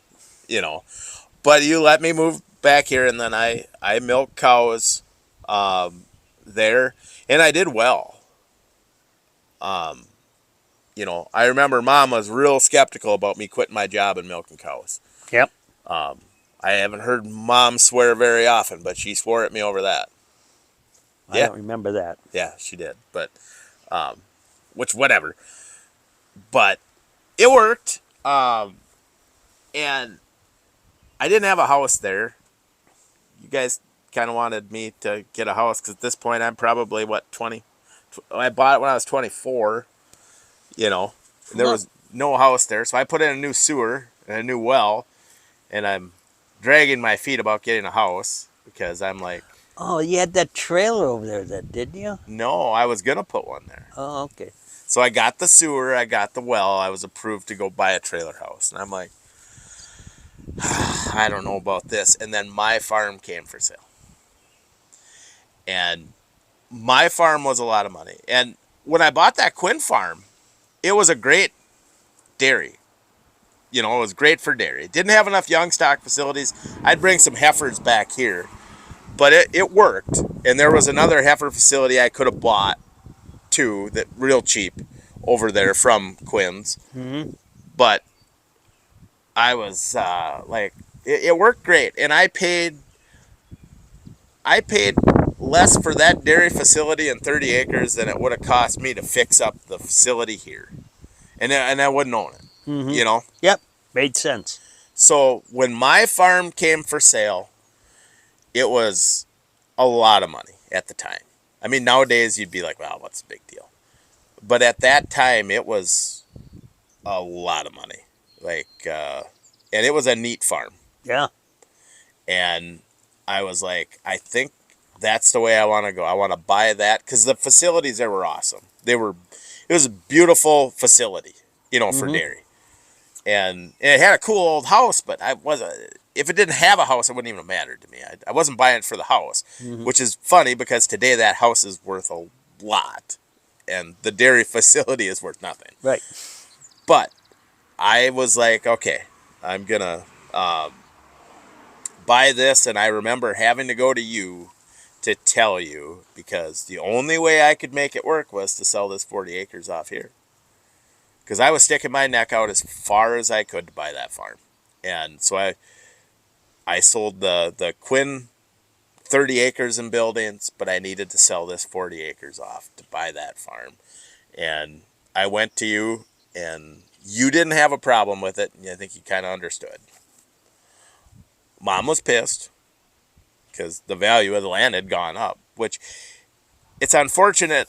but you let me move back here, and then I milked cows there, and I did well. I remember Mom was real skeptical about me quitting my job and milking cows. yep. I haven't heard Mom swear very often, but she swore at me over that. I don't remember that. Yeah, she did. But, which, whatever. But it worked. And I didn't have a house there. You guys kind of wanted me to get a house because at this point I'm probably, 20? I bought it when I was 24, and there was no house there. So I put in a new sewer and a new well, and I'm dragging my feet about getting a house because I'm like, Oh, you had that trailer over there, didn't you? no, I was going to put one there. Oh, okay. So I got the sewer, I got the well, I was approved to go buy a trailer house. And I'm like, I don't know about this. And then my farm came for sale. And my farm was a lot of money. And when I bought that Quinn farm, it was a great dairy. It was great for dairy. It didn't have enough young stock facilities. I'd bring some heifers back here. But it worked. And there was another heifer facility I could have bought, too, that real cheap over there from Quinn's. Mm-hmm. But I was it worked great. And I paid less for that dairy facility and 30 acres than it would have cost me to fix up the facility here. And I wouldn't own it, Mm-hmm. Yep. Made sense. So when my farm came for sale, it was a lot of money at the time. I mean, nowadays you'd be like, well, what's the big deal? But at that time, it was a lot of money. And it was a neat farm. Yeah. And I was like, I think that's the way I want to go. I want to buy that because the facilities there were awesome. It was a beautiful facility, for dairy. And it had a cool old house, but if it didn't have a house, it wouldn't even have mattered to me. I wasn't buying it for the house, which is funny because today that house is worth a lot, and the dairy facility is worth nothing. Right. But I was like, okay, I'm gonna buy this, and I remember having to go to you to tell you because the only way I could make it work was to sell this 40 acres off here. Because I was sticking my neck out as far as I could to buy that farm. And so I sold the Quinn 30 acres in buildings, but I needed to sell this 40 acres off to buy that farm. And I went to you, and you didn't have a problem with it. And I think you kind of understood. Mom was pissed because the value of the land had gone up, which it's unfortunate.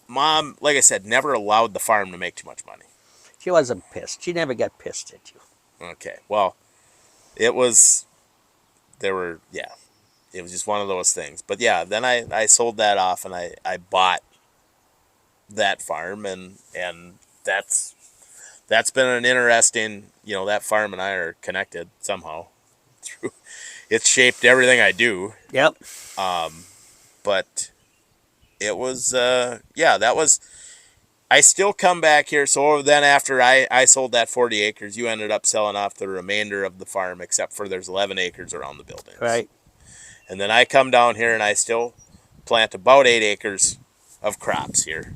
Mom, like I said, never allowed the farm to make too much money. She wasn't pissed. She never got pissed at you. Okay, well, it was just one of those things. But yeah, then I sold that off and I bought that farm and that's been an interesting, that farm and I are connected somehow. It's shaped everything I do. Yep. But it was, I I still come back here. So then after I sold that 40 acres, you ended up selling off the remainder of the farm, except for there's 11 acres around the buildings. Right. And then I come down here and I still plant about 8 acres of crops here.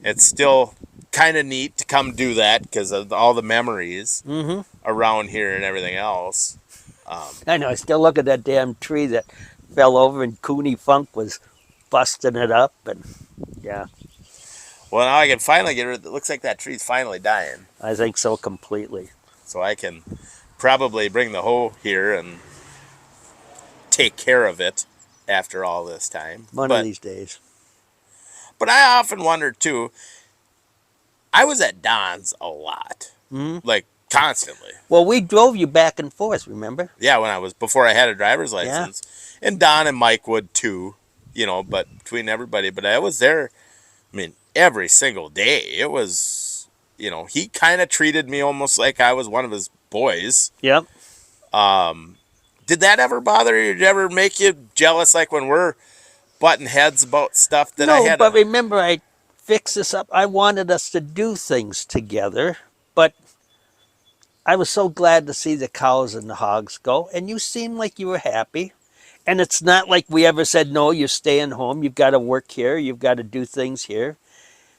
It's still kind of neat to come do that because of all the memories around here and everything else. I know. I still look at that damn tree that fell over and Cooney Funk was busting it up. And yeah, Well, now I can finally get rid of it. Looks like that tree's finally dying. I think so completely. So I can probably bring the hoe here and take care of it after all this time. One of these days. But I often wonder too. I was at Don's a lot, like constantly. Well, we drove you back and forth, remember? Yeah, when I was before I had a driver's license, and Don and Mike would too, But between everybody, but I was there. I mean, every single day. It was, he kind of treated me almost like I was one of his boys. Yep. Did that ever bother you? Did it ever make you jealous, like when we're butting heads about stuff that I No, had? but remember, I fixed this up. I wanted us to do things together, but I was so glad to see the cows and the hogs go, and you seemed like you were happy. And it's not like we ever said, no, you're staying home. You've got to work here. You've got to do things here.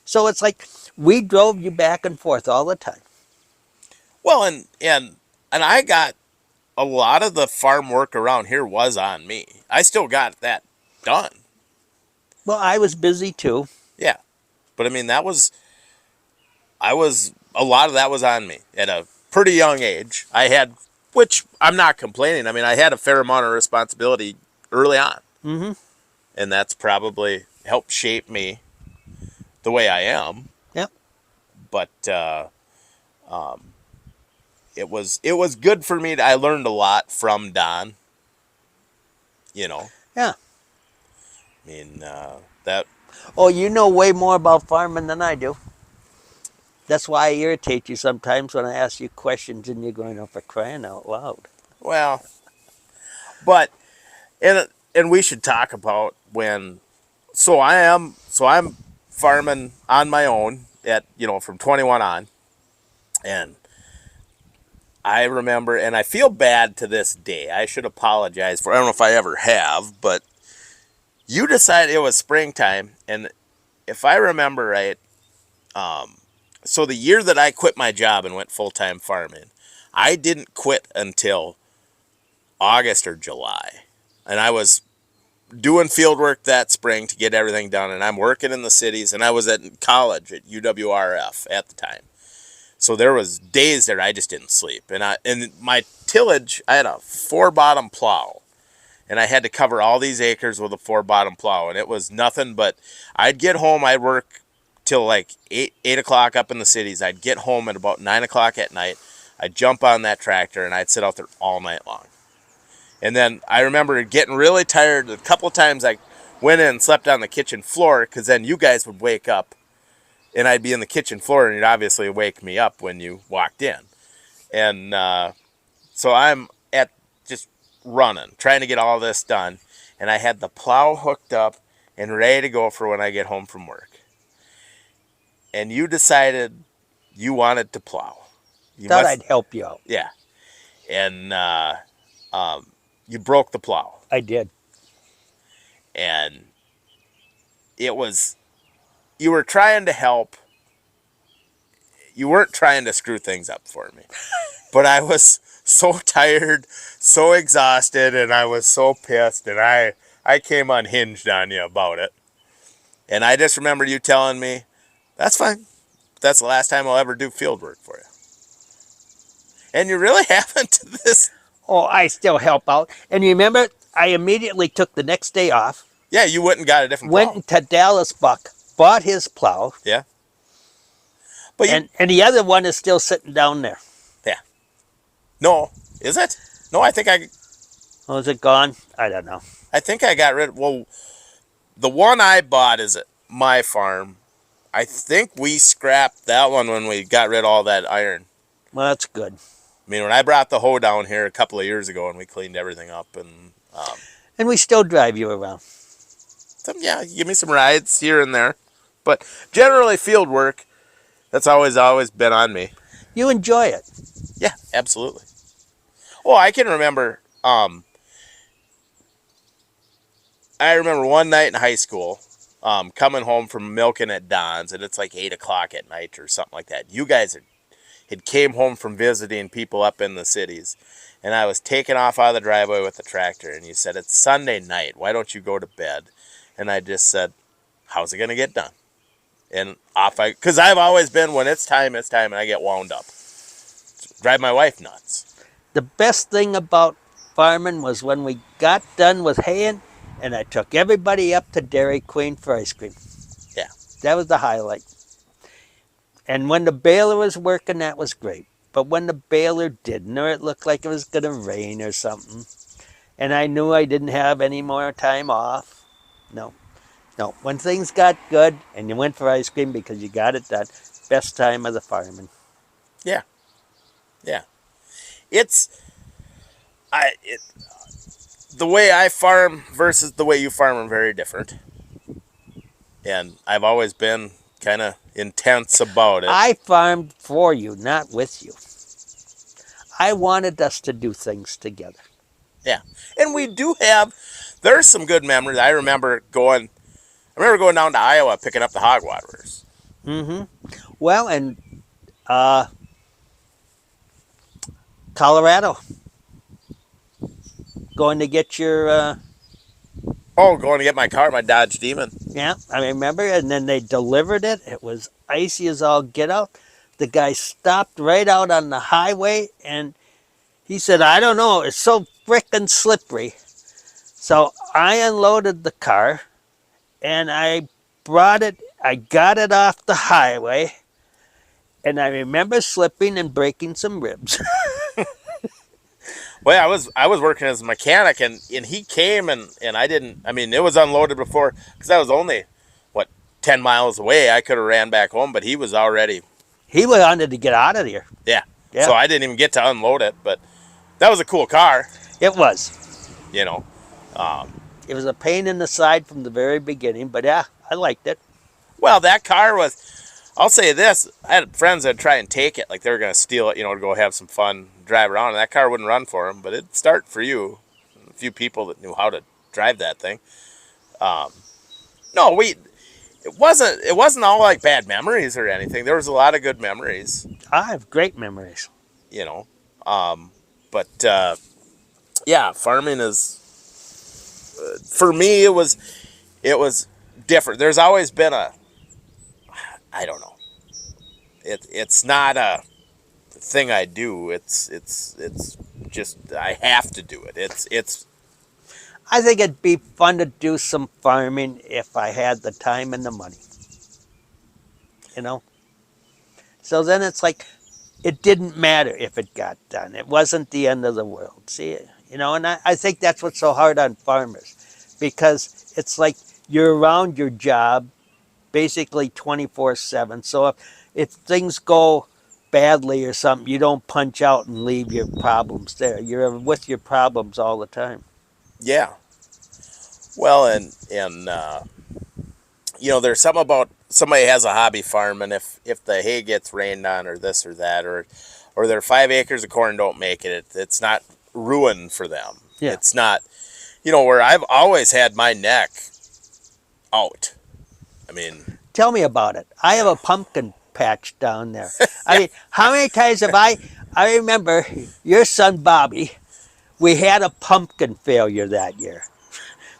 So it's like we drove you back and forth all the time. Well, and I got a lot of the farm work around here was on me. I still got that done. Well, I was busy too. Yeah. But I mean, a lot of that was on me at a pretty young age. Which I'm not complaining. I mean, I had a fair amount of responsibility early on. Mm-hmm. And that's probably helped shape me the way I am. Yep. But it was good for me. I learned a lot from Don. Yeah. I mean, that. Oh, you know way more about farming than I do. That's why I irritate you sometimes when I ask you questions and you're going, oh, for crying out loud. Well, but and we should talk about when. So I'm farming on my own at from 21 on, and I remember, and I feel bad to this day. I should apologize for. I don't know if I ever have, but you decided it was springtime, and if I remember right, so the year that I quit my job and went full-time farming, I didn't quit until August or July. And I was doing field work that spring to get everything done. And I'm working in the cities, and I was at college at UWRF at the time. So there was days there I just didn't sleep. And my tillage, I had a 4-bottom plow. And I had to cover all these acres with a 4-bottom plow. And it was nothing but I'd get home, I'd work till like 8 o'clock up in the cities. I'd get home at about 9 o'clock at night. I'd jump on that tractor and I'd sit out there all night long. And then I remember getting really tired. A couple of times I went in and slept on the kitchen floor because then you guys would wake up and I'd be in the kitchen floor and you'd obviously wake me up when you walked in. And so I'm at just running, trying to get all this done. And I had the plow hooked up and ready to go for when I get home from work. And you decided you wanted to plow. Thought I'd help you out. Yeah. And you broke the plow. I did. And you were trying to help. You weren't trying to screw things up for me. But I was so tired, so exhausted, and I was so pissed, and I came unhinged on you about it. And I just remember you telling me, that's fine. That's the last time I'll ever do field work for you. And you really haven't to this. Oh, I still help out. And remember, I immediately took the next day off. Yeah, you went and got a different plow. Went to Dallas Buck, bought his plow. Yeah. But and the other one is still sitting down there. Yeah. No, is it? No, I think Oh, is it gone? I don't know. I think I got rid of. Well, the one I bought is at my farm. I think we scrapped that one when we got rid of all that iron. Well, that's good. I mean, when I brought the hoe down here a couple of years ago and we cleaned everything up and we still drive you around. yeah, you give me some rides here and there, But generally, field work, that's always been on me. You enjoy it. Yeah, absolutely. Well, I can remember. I remember one night in high school, coming home from milking at Don's, and it's like 8 o'clock at night or something like that. You guys had came home from visiting people up in the cities, and I was taking off out of the driveway with the tractor, and you said, it's Sunday night. Why don't you go to bed? And I just said, how's it going to get done? And because I've always been, when it's time, and I get wound up. Drive my wife nuts. The best thing about farming was when we got done with haying and I took everybody up to Dairy Queen for ice cream. Yeah. That was the highlight. And when the baler was working, that was great. But when the baler didn't, or it looked like it was going to rain or something, and I knew I didn't have any more time off, no. When things got good and you went for ice cream because you got it done, best time of the farming. Yeah. Yeah. The way I farm versus the way you farm are very different. And I've always been kind of intense about it. I farmed for you, not with you. I wanted us to do things together. Yeah. And we do there's some good memories. I remember going down to Iowa picking up the hog waterers. Mm-hmm. Well, and Colorado, going to get your Going to get my car, my Dodge Demon. yeah, I remember. And then they delivered it. It was icy as all get out. The guy stopped right out on the highway and he said, I don't know, it's so frickin' slippery. So I unloaded the car and I got it off the highway, and I remember slipping and breaking some ribs. Well, I was working as a mechanic, and he came, and I didn't. I mean, it was unloaded before, because I was only 10 miles away. I could have ran back home, but he was already. He wanted to get out of here. Yeah. Yeah. So I didn't even get to unload it, but that was a cool car. It was. You know. It was a pain in the side from the very beginning, but yeah, I liked it. Well, that car was. I'll say this: I had friends that try and take it, like they were going to steal it, to go have some fun, drive around, and that car wouldn't run for them, but it'd start for you. A few people that knew how to drive that thing. No, it wasn't all like bad memories or anything. There was a lot of good memories. I have great memories. But yeah, farming is for me. It was different. There's always been I don't know. It's not a thing I do. It's just I have to do it. It's. I think it'd be fun to do some farming if I had the time and the money. So then it's like, it didn't matter if it got done. It wasn't the end of the world. See, and I think that's what's so hard on farmers, because it's like you're around your job basically 24/7. So if things go badly or something, you don't punch out and leave your problems there. You're with your problems all the time. Yeah. Well, and there's something about somebody has a hobby farm, and if the hay gets rained on or this or that, or their 5 acres of corn don't make it, it's not ruin for them. Yeah. It's not, where I've always had my neck out. I mean, tell me about it. I have a pumpkin patch down there. I mean, how many times have I remember your son Bobby, we had a pumpkin failure that year,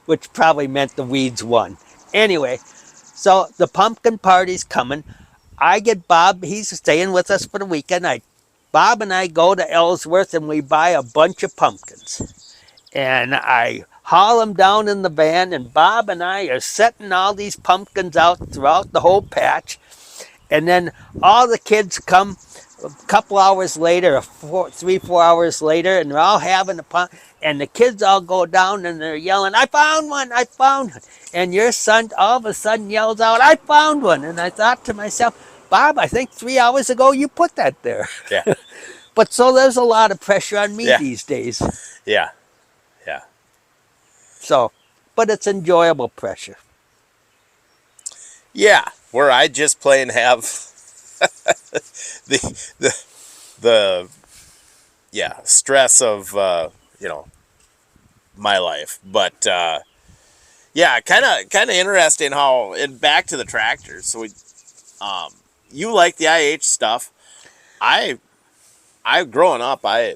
which probably meant the weeds won. Anyway, so the pumpkin party's coming. I get Bob, he's staying with us for the weekend. Bob and I go to Ellsworth and we buy a bunch of pumpkins. And I haul them down in the van, and Bob and I are setting all these pumpkins out throughout the whole patch. And then all the kids come a couple hours later, 3-4 hours later, and they're all having a pumpkin. And the kids all go down and they're yelling, I found one, I found one. And your son all of a sudden yells out, I found one. And I thought to myself, Bob, I think 3 hours ago you put that there. Yeah. But so there's a lot of pressure on me these days. Yeah. Yeah. So, but it's enjoyable pressure. Yeah. where I just plain have the stress of my life. But yeah, kind of interesting how, and back to the tractors. So you like the IH stuff. I growing up, I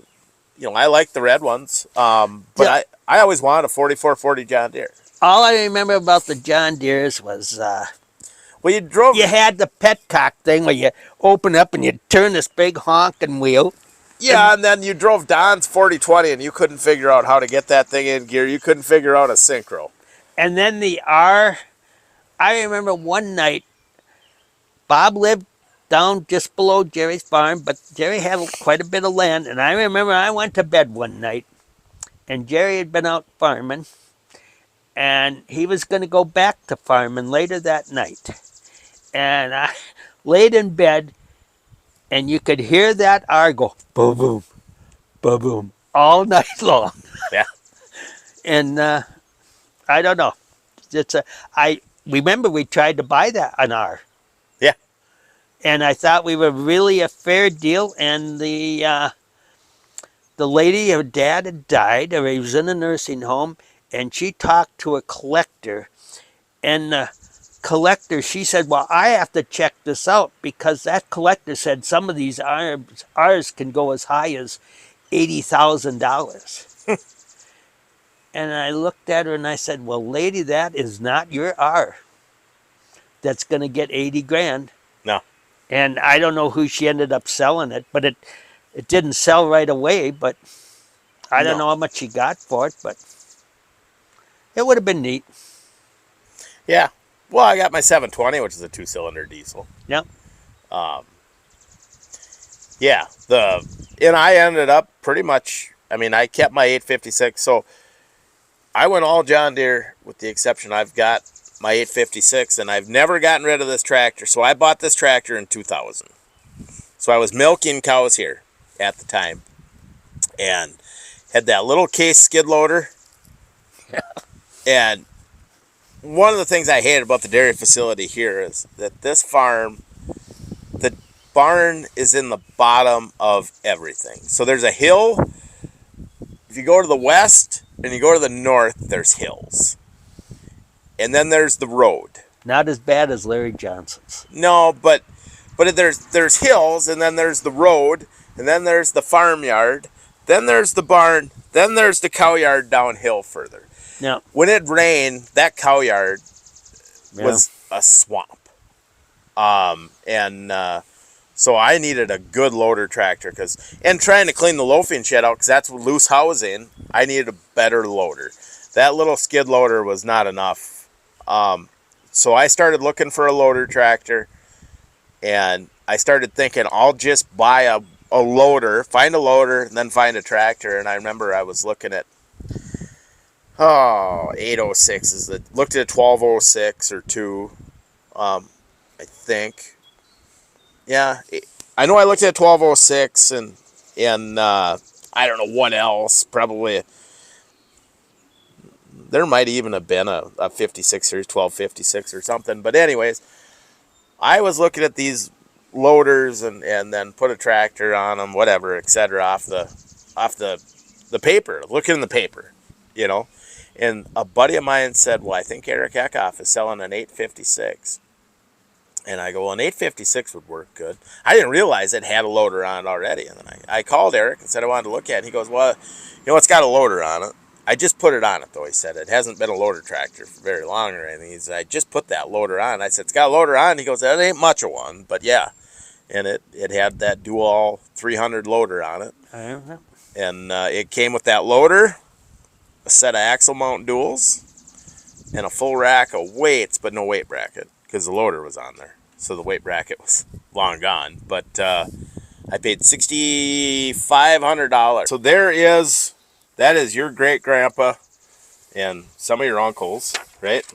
like the red ones. But Yeah, I always wanted a 4440 John Deere. all I remember about the John Deeres was Well, you drove. you had the petcock thing where you open up and you turn this big honking wheel. Yeah, and then you drove Don's 4020 and you couldn't figure out how to get that thing in gear. You couldn't figure out a synchro. And then the R, I remember one night, Bob lived down just below Jerry's farm, but Jerry had quite a bit of land. And I remember I went to bed one night, and Jerry had been out farming, and he was going to go back to farming later that night. And I laid in bed, and you could hear that R go boom, boom, boom, boom all night long. Yeah. And I don't know. I remember we tried to buy that an R, Yeah. and I thought we were really a fair deal. And the lady, her dad had died, or he was in a nursing home, and she talked to a collector, and the collector, she said, "Well, I have to check this out because that collector said some of these R's can go as high as $80,000." And I looked at her and I said, "Well, lady, that is not your R. That's going to get 80 grand." No. And I don't know who she ended up selling it, but it didn't sell right away. But I don't No. know how much she got for it, but it would have been neat. Yeah. Well, I got my 720, which is a 2-cylinder diesel. Yep. Yeah. And I ended up pretty much. I mean, I kept my 856, so I went all John Deere with the exception I've got my 856, and I've never gotten rid of this tractor. So I bought this tractor in 2000. So I was milking cows here at the time, and had that little case skid loader. Yeah. And one of the things I hated about the dairy facility here is that this farm, the barn is in the bottom of everything. So there's a hill. If you go to the west and you go to the north, there's hills. And then there's the road. Not as bad as Larry Johnson's. No, but there's hills, and then there's the road, and then there's the farmyard, then there's the barn, then there's the cow yard downhill further. Yeah. When it rained, that cow yard was a swamp. So I needed a good loader tractor and trying to clean the loafing shed out because that's loose housing. I needed a better loader. That little skid loader was not enough. So I started looking for a loader tractor, and I started thinking I'll just buy a loader, find a loader, and then find a tractor. And I remember I was looking at 806 looked at a 1206 or 2, I think. Yeah, I know I looked at 1206 and I don't know what else. Probably there might even have been a 56 or 1256 or something. But anyways, I was looking at these loaders and then put a tractor on them, whatever, etc. off the paper, looking in the paper, you know. And a buddy of mine said, "Well, I think Eric Eckhoff is selling an 856." And I go, "Well, an 856 would work good." I didn't realize it had a loader on it already. And then I called Eric and said I wanted to look at it. And he goes, "Well, it's got a loader on it." I just put it on it, though. He said it hasn't been a loader tractor for very long or anything. He said, "I just put that loader on." I said, "It's got a loader on." He goes, "That ain't much of one, but yeah." And it had that dual 300 loader on it. I don't know. And it came with that loader, a set of axle mount duals, and a full rack of weights, but no weight bracket because the loader was on there. So the weight bracket was long gone. But I paid $6,500. So that is your great grandpa and some of your uncles, right?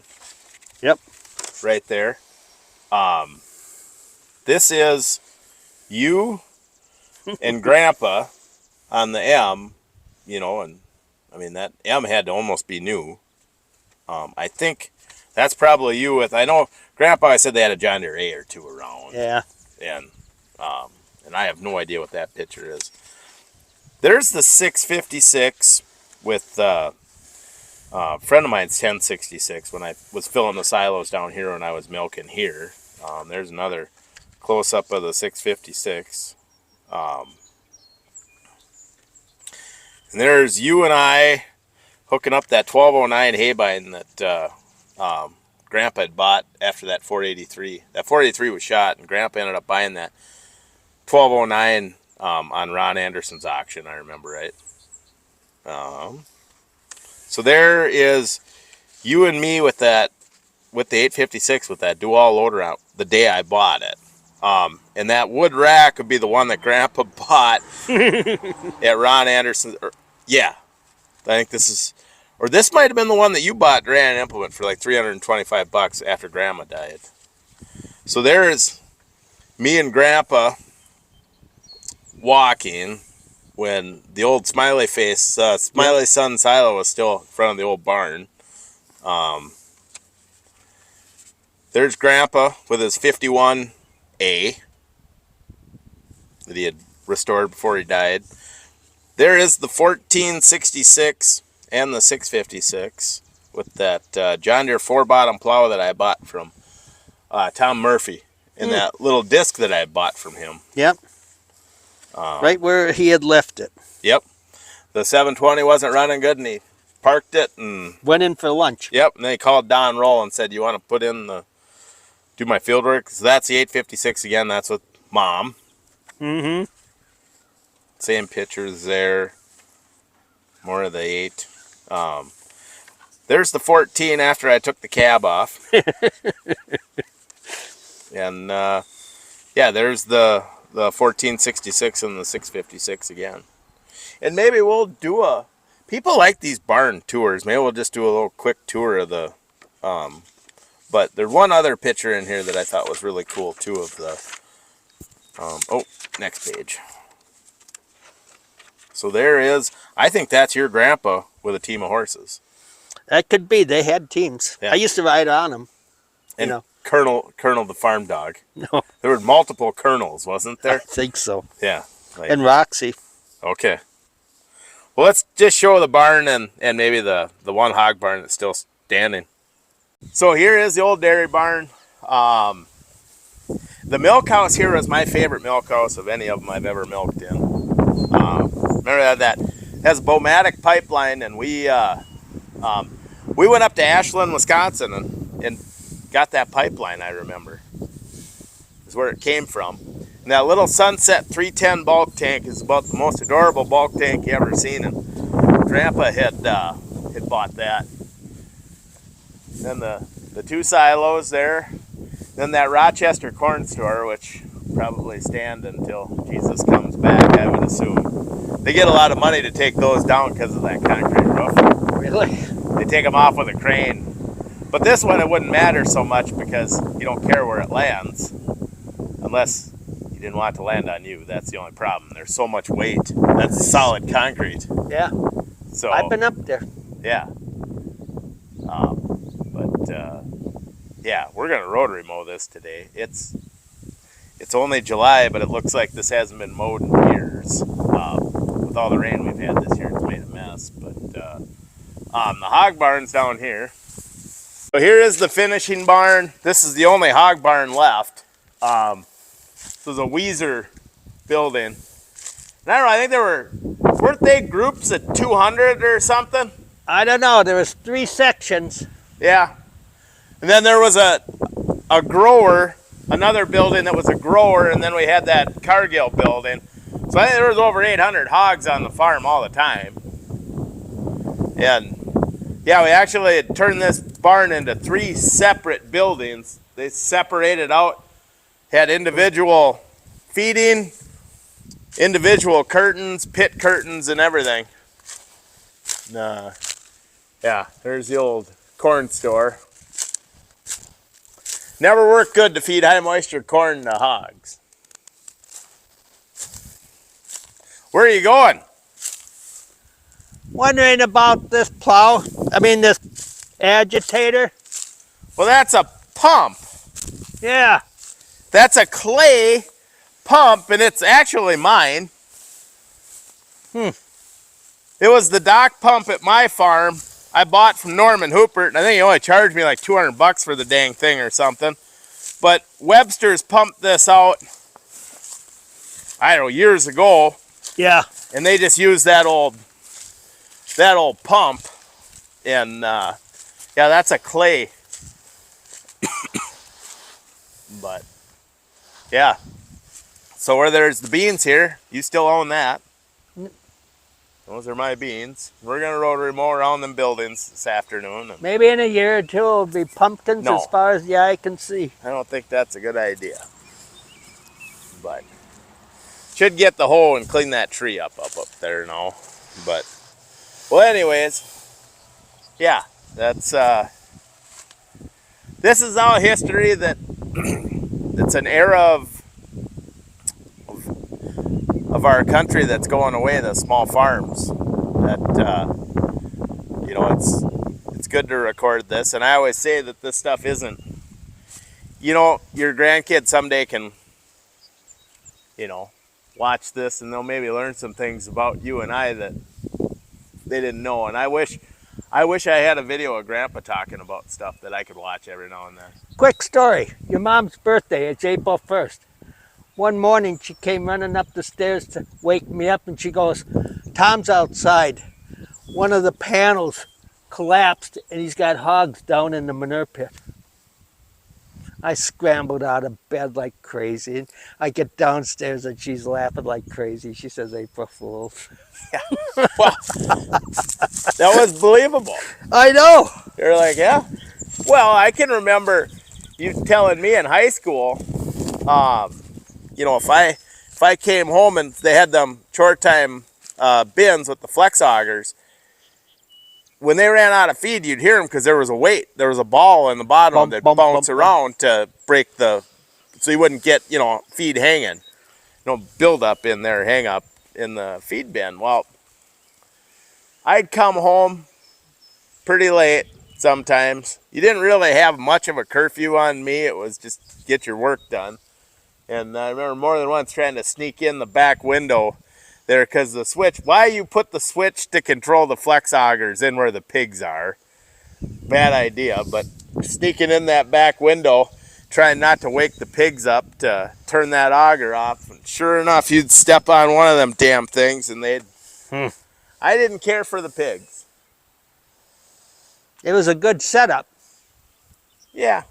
Yep. Right there. This is you and grandpa on the M, and I mean that M had to almost be new. I think That's probably you with, I know Grandpa said they had a John Deere A or two around. Yeah. And and I have no idea what that picture is. There's the 656 with a friend of mine's 1066 when I was filling the silos down here when I was milking here. There's another close-up of the 656. And there's you and I hooking up that 1209 haybine that Grandpa had bought after that 483. That 483 was shot, and Grandpa ended up buying that 1209 on Ron Anderson's auction, I remember, right? So there is you and me with that, with the 856 with that dual loader out the day I bought it. And that wood rack would be the one that Grandpa bought at Ron Anderson. Yeah, I think this is, or this might have been the one that you bought Grand Implement for like $325 after Grandma died. So there's me and Grandpa walking when the old smiley face, smiley sun silo was still in front of the old barn. There's Grandpa with his 51A that he had restored before he died. There is the 1466 and the 656 with that John Deere 4-bottom plow that I bought from Tom Murphy, and that little disc that I bought from him. Yep. Right where he had left it. Yep. The 720 wasn't running good, and he parked it and went in for lunch. Yep. And then he called Don Roll and said, "You want to put in do my field work?" So that's the 856 again. That's with Mom. Mm-hmm. Same pictures there. More of the 8. There's the 14 after I took the cab off. And yeah, there's the 1466 and the 656 again. And maybe we'll do people like these barn tours. Maybe we'll just do a little quick tour of the, but there's one other picture in here that I thought was really cool too of the, oh, next page. So there is, I think that's your grandpa with a team of horses. That could be. They had teams. Yeah. I used to ride on them. And Colonel the farm dog. No. There were multiple colonels, wasn't there? I think so. Yeah. And Roxy. Okay. Well, let's just show the barn and maybe the one hog barn that's still standing. So here is the old dairy barn. The milk house here was my favorite milk house of any of them I've ever milked in. Remember that has a Bomatic pipeline, and we went up to Ashland, Wisconsin, and got that pipeline. I remember is where it came from. And that little Sunset 310 bulk tank is about the most adorable bulk tank you ever seen. And Grandpa had bought that. Then the 2 silos there. Then that Rochester corn store, which probably stand until Jesus comes back, I would assume. They get a lot of money to take those down because of that concrete roof. Really? They take them off with a crane. But this one, it wouldn't matter so much because you don't care where it lands. Unless you didn't want it to land on you. That's the only problem. There's so much weight. That's solid concrete. Yeah. So I've been up there. Yeah. Yeah, we're going to rotary mow this today. It's only July, but it looks like this hasn't been mowed in years. With all the rain we've had this year, it's made a mess. But the hog barn's down here. So here is the finishing barn. This is the only hog barn left. This was a Weezer building. And I don't know, I think weren't they groups of 200 or something? I don't know. There was 3 sections. Yeah. And then there was a grower, another building that was a grower, and then we had that Cargill building. So I think there was over 800 hogs on the farm all the time. And yeah, we actually had turned this barn into 3 separate buildings. They separated out, had individual feeding, individual curtains, pit curtains, and everything. Yeah, there's the old corn store. Never worked good to feed high moisture corn to hogs. Where are you going? Wondering about this plow. I mean, this agitator. Well, that's a pump. Yeah. That's a clay pump, and it's actually mine. Hmm. It was the dock pump at my farm. I bought from Norman Hoopert, and I think he only charged me like $200 for the dang thing or something. But Webster's pumped this out, I don't know, years ago, Yeah. and they just used that old pump. And yeah, that's a clay. But yeah. So where there's the beans here, you still own that. Those are my beans. We're gonna rotary mow around them buildings this afternoon. Maybe in a year or two it'll be pumpkins No. as far as the eye can see. I don't think that's a good idea. But should get the hoe and clean that tree up there now. But well, anyways, yeah, that's this is all history that it's an era of our country that's going away. The small farms that you know, it's good to record this, and I always say that this stuff isn't. You know, your grandkids someday can, you know, watch this and they'll maybe learn some things about you and I that they didn't know. And I wish I had a video of Grandpa talking about stuff that I could watch every now and then. Quick story. Your mom's birthday, it's April 1st. One morning she came running up the stairs to wake me up and she goes, Tom's outside. One of the panels collapsed and he's got hogs down in the manure pit. I scrambled out of bed like crazy. And I get downstairs and she's laughing like crazy. She says, April Fools. Yeah. Well, that was believable. I know. You're like, yeah. Well, I can remember you telling me in high school, you know, if I came home and they had them short time bins with the flex augers, when they ran out of feed, you'd hear them because there was a weight. There was a ball in the bottom that bounce around to break the, so you wouldn't get, you know, feed hanging. No build up in there, hang up in the feed bin. Well, I'd come home pretty late sometimes. You didn't really have much of a curfew on me. It was just get your work done. And I remember more than once trying to sneak in the back window there because the switch, why you put the switch to control the flex augers in where the pigs are? Bad idea, but sneaking in that back window, trying not to wake the pigs up to turn that auger off. And sure enough, you'd step on one of them damn things and they'd... I didn't care for the pigs. It was a good setup. Yeah.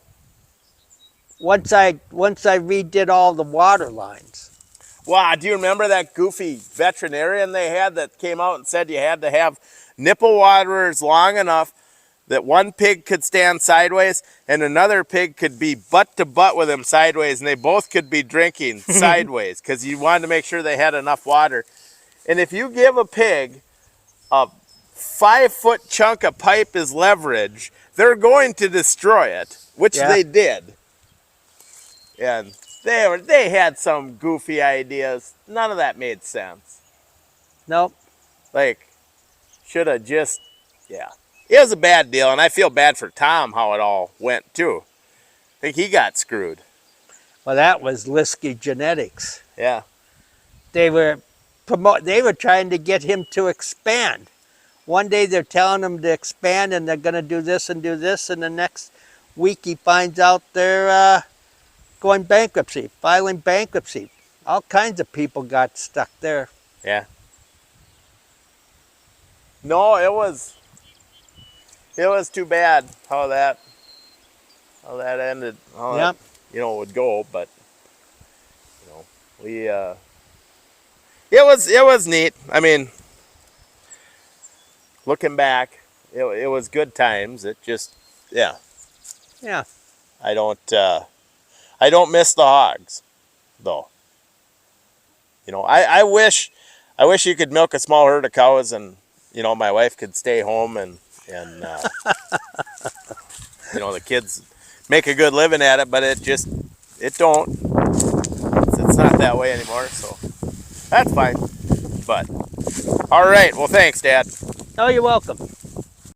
Once I redid all the water lines. Wow, do you remember that goofy veterinarian they had that came out and said you had to have nipple waterers long enough that one pig could stand sideways and another pig could be butt to butt with him sideways and they both could be drinking sideways because you wanted to make sure they had enough water. And if you give a pig a 5-foot chunk of pipe as leverage, they're going to destroy it, which they did. And they had some goofy ideas. None of that made sense. Nope. Like, should have just, yeah. It was a bad deal, and I feel bad for Tom how it all went, too. I think he got screwed. Well, that was Liskey Genetics. Yeah. They were trying to get him to expand. One day they're telling him to expand and they're going to do this, and the next week he finds out they're going bankruptcy, filing bankruptcy. All kinds of people got stuck there. Yeah. No, it was too bad how that ended. How that, you know, would go, but you know, we it was neat. I mean, looking back, it was good times. It just, yeah. Yeah. I don't miss the hogs, though. You know, I wish you could milk a small herd of cows and, you know, my wife could stay home and you know, the kids make a good living at it, but it don't. It's not that way anymore, so that's fine. But, all right, well, thanks, Dad. Oh, you're welcome.